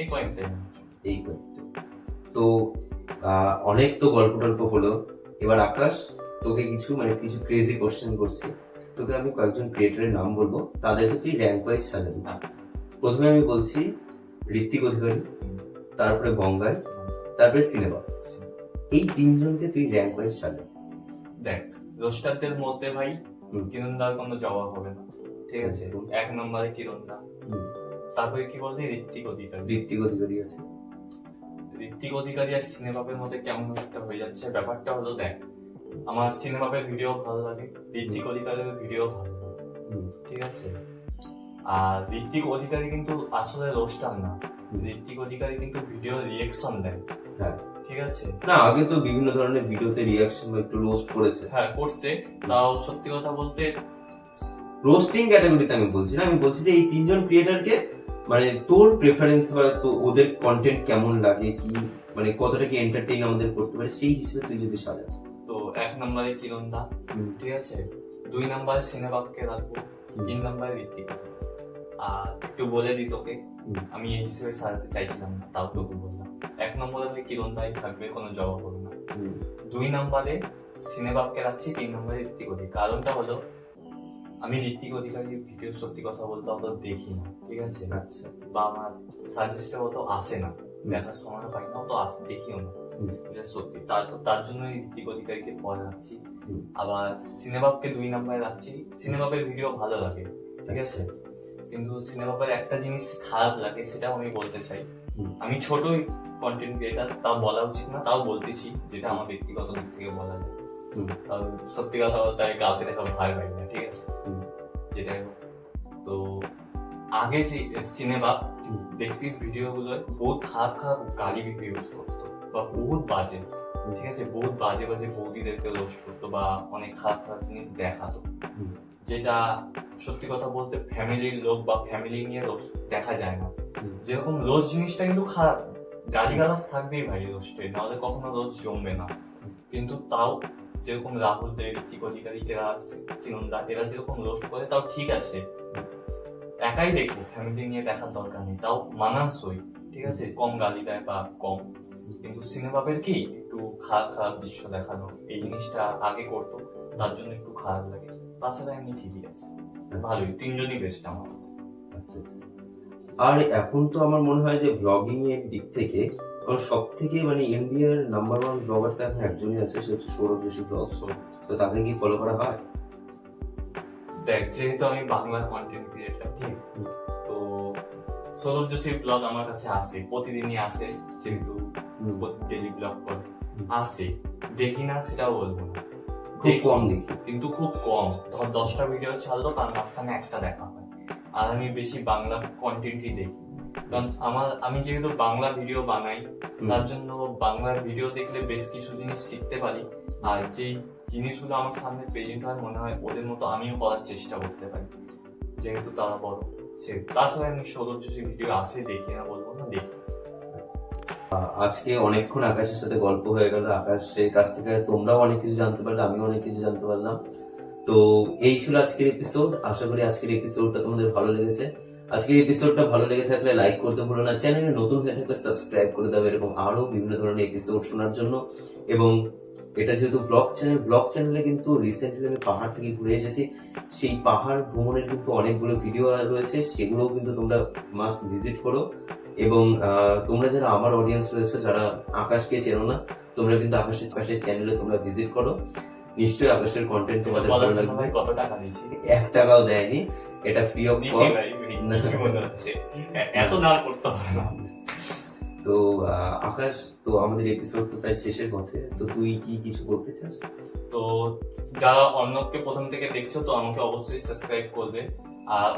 এই কয়েকটাই। এই কয়েকটা। তো অনেক তো গল্প টল্প হলো, এবার আকাশ তোকে কিছু ক্রেজি কোশ্চেন করছি। তোকে আমি কয়েকজন ক্রিয়েটরের নাম বলবো, তাদেরকে তুই র্যাঙ্ক ওয়াইজ সাজাবি। প্রথমে আমি বলছি ঋত্বিক অধিকারী, তারপরে গঙ্গায়, তারপরে সিনেমা। এই তিনজনকে তুই র্যাঙ্ক ওয়াইজ সাজা। দেখ, রোস্টারদের মধ্যে ভাই হুম। কিরণদার কোনো জবাব হবে না, ঠিক আছে। হুম। 1 নম্বরে কিরণদা। তারপরে কি বললি, ঋত্বিক অধিকারী। ঋত্বিক অধিকারী আছে। ঋত্বিক অধিকারী আর সিনেমাপের মধ্যে কেমন একটা হয়ে যাচ্ছে। ব্যাপারটা হলো, দেখ, আমার সিনেমাপের ভিডিও ভালো লাগে, ঋত্বিক অধিকারীর ভিডিও ভালো লাগে, হুম। ঠিক আছে। আর ঋত্বিক অধিকারী কিন্তু আসলে রোস্টার না, ঋত্বিক অধিকারী কিন্তু ভিডিও রিয়েকশন দেয়, হ্যাঁ, ঠিক আছে। না আগে তো বিভিন্ন ধরনের ভিডিওতে রিয়াকশন বা একটু রোস্ট করেছে। হ্যাঁ করছে, তাও সত্যি কথা বলতে রোস্টিং ক্যাটাগরিতে আমি বলছি না, আমি বলছি যে এই তিনজন ক্রিয়েটারকে মানে তোর প্রেফারেন্স বা তো ওদের কন্টেন্ট কেমন লাগে, কি মানে কতটা কি এন্টারটেইন আমাদের করতে পারে, সেই হিসেবে তুই যদি সাজা। তো 1 নম্বরে কিরণদা, ঠিক আছে, 2 নম্বরে সিনেবাবকে রাখবো, 3 নম্বরে ঋত্বিক। আর একটু বলে দিই তোকে, আমি এই হিসেবে সাজাতে চাইছিলাম না, তাও তোকে বললাম। 1 নম্বরে ভাই কিরণদাই থাকবে, কোনো জবাব হবে না। 2 নম্বরে সিনেবাবকে রাখছি, 3 নম্বরে ঋত্বিক অধিকারী। কারণটা হলো, আমি ঋত্বিক অধিকারীর ভিডিও সত্যি কথা বলতে অত দেখি না, ঠিক আছে, আচ্ছা, বা আমার সাজেস্টে অত আসে না, দেখার সময় পাই না, অত দেখিও না, এটা সত্যি। তার জন্য ঋত্বিক অধিকারীকে পরে রাখছি। আবার সিনেমাকে 2 নম্বরে রাখছি। সিনেমাপের ভিডিও ভালো লাগে, ঠিক আছে, কিন্তু সিনেমাপের একটা জিনিস খারাপ লাগে, সেটাও আমি বলতে চাই। আমি ছোটই কন্টেন্ট ক্রিয়েটার, তাও বলা উচিত না, তাও বলতেছি, যেটা আমার ব্যক্তিগত দিক থেকে বলা যায়। সত্যি কথা বলতে আমি কাউকে দেখা ভয় পাই না, ঠিক আছে, যেটাই হোক। তো আগে যে সিনেমা দেখতিস ভিডিও গুলো বহুত খারাপ খারাপ গালি ইউজ করতো, বা বহুত বাজে, ঠিক আছে, বহুত বাজে বাজে বৌদিদেরকে রোস্ট করতো, বা অনেক খারাপ খারাপ জিনিস দেখাতো, যেটা সত্যি কথা বলতে ফ্যামিলির লোক বা ফ্যামিলি নিয়ে রোস্ট দেখা যায় না। যেরকম রোজ জিনিসটা কিন্তু খারাপ, গালিগালাজ থাকবেই ভাই রোস্টে, নাহলে কখনো রোজ জমবে না। কিন্তু তাও যেরকম রাহুল দে, ঋত্বিক অধিকারী, এরা কিরণদা, এরা যেরকম রোস্ট করে, তাও ঠিক আছে, একাই দেখবো, ফ্যামিলি নিয়ে দেখার দরকার নেই, তাও মানানসই, ঠিক আছে, কম গালি দেয় বা কম। কিন্তু সিনেমাপের কি একটু খারাপ খারাপ দৃশ্য দেখানো, এই জিনিসটা আগে করতো, তার জন্য একটু খারাপ লাগে। তাছাড়া এমনি ঠিকই আছে, ভালোই, তিনজনই বেস্ট আমার। আচ্ছা আচ্ছা। আর এখন তো আমার মনে হয় যে ব্লগিং এর দিক থেকে সব থেকে মানে ইন্ডিয়ার নাম্বার 1 ব্লগার তো এখন একজনই আছে, সে হচ্ছে সৌরভ যোশী ব্লগ। তো তাকে কি ফলো করা হয়? দেখ, যেহেতু আমি বাংলা কন্টেন্ট ক্রিয়েটার, ঠিক, তো সৌরভ যোশীর ব্লগ আমার কাছে আসে, প্রতিদিনই আসে, যেহেতু ডেলি ব্লগ করে, আসে, দেখি না সেটাও বলবো না, খুব কম দেখি, কিন্তু খুব কম। ধর 10টা ভিডিও ছাড়লো, তার মাঝখানে একটা দেখা হয়। আর আমি বেশি বাংলা কন্টেন্টই দেখি, কারণ আমি যেহেতু বাংলা ভিডিও বানাই, তার জন্য বাংলা ভিডিও দেখলে বেশ কিছু জিনিস শিখতে পারি। আর যেই জিনিসগুলো আমার সামনে প্রেজেন্ট হয়, মনে হয় ওদের মতো আমিও করার চেষ্টা করতে পারি, যেহেতু তারা বড়। তাছাড়া আমি সৌরভ যোশী ভিডিও আসে, দেখি না বলবো না, দেখি। আজকে অনেকক্ষণ আকাশের সাথে গল্প হয়ে গেল, আকাশের কাছ থেকে তোমরাও অনেক কিছু জানতে পারলে, আমিও অনেক কিছু জানতে পারলাম। তো এই ছিল আজকের এপিসোড। আশা করি আজকের এপিসোডটা তোমাদের ভালো লেগেছে। আজকের এপিসোডটা ভালো লেগে থাকলে লাইক করতে ভুলো না, চ্যানেলে নতুন হয়ে থাকলে সাবস্ক্রাইব করে দেবে এরকম আরো বিভিন্ন ধরনের এপিসোড শোনার জন্য। এবং এটা যেহেতু ব্লগ চ্যানেলে কিন্তু রিসেন্টলি আমি পাহাড় থেকে ঘুরে এসেছি, সেই পাহাড় ভ্রমণের কিন্তু অনেকগুলো ভিডিও রয়েছে, সেগুলোও কিন্তু তোমরা মাস্ট ভিজিট করো। এবং তোমরা যারা আমার অডিয়েন্স রয়েছে, যারা আকাশকে চেনো না, তোমরা কিন্তু আকাশের চ্যানেলে তোমরা ভিজিট করো। নিশ্চয়ই আকাশের কন্টেন্ট তোমাদের ভালো বলার জন্য লাগবে। ভাই কত টাকা দিয়েছি? 1 টাকাও দেয়নি, এটা ফ্রি অফ দিয়েছি কস্ট। ভাই, বেশি মনে হচ্ছে। এত নাম করতে হবে না। তো আকাশ, তো আমাদের এপিসোড তো প্রায় শেষের পথে, তো তুই কি কিছু বলতে চাস? তো যারা অর্ণবকে প্রথম থেকে দেখছো, তো আমাকে অবশ্যই সাবস্ক্রাইব করবে। আর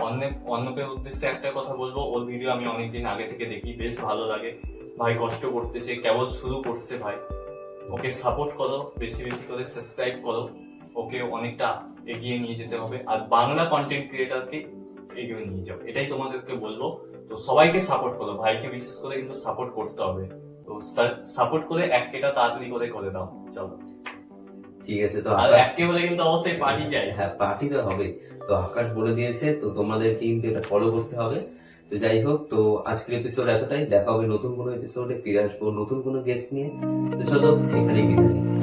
অর্ণবের উদ্দেশ্যে একটা কথা বলবো, ওর ভিডিও আমি অনেকদিন আগে থেকে দেখি, বেশ ভালো লাগে। ভাই কষ্ট করতেছে, কেবল শুরু করছে ভাই। ওকে সাপোর্ট করো, বেশি বেশি করে সাবস্ক্রাইব করো, ওকে অনেকটা এগিয়ে নিয়ে যেতে হবে। আর বাংলা কন্টেন্ট ক্রিয়েটারকে এগিয়ে নিয়ে যাও, এটাই তোমাদেরকে বলবো। তো সবাইকে সাপোর্ট করো, ভাইকে বিশেষ করে কিন্তু সাপোর্ট করতে হবে। তো সাপোর্ট করে 1K তাড়াতাড়ি করে দাও, চলো। ঠিক আছে, তো আর আকাশ, 1K বলে কিন্তু অবশ্যই পার্টি চাই। হ্যাঁ পার্টি তো হবে। তো আকাশ বলে দিয়েছে, তো তোমাদেরকে কিন্তু এটা ফলো করতে হবে। তো যাই হোক, তো আজকের এপিসোড এতটাই। দেখা হবে নতুন কোনো এপিসোডে, ফিরে আসবো নতুন কোনো গেস্ট নিয়ে। তো চলো, এখানেই বিদায় নিচ্ছি।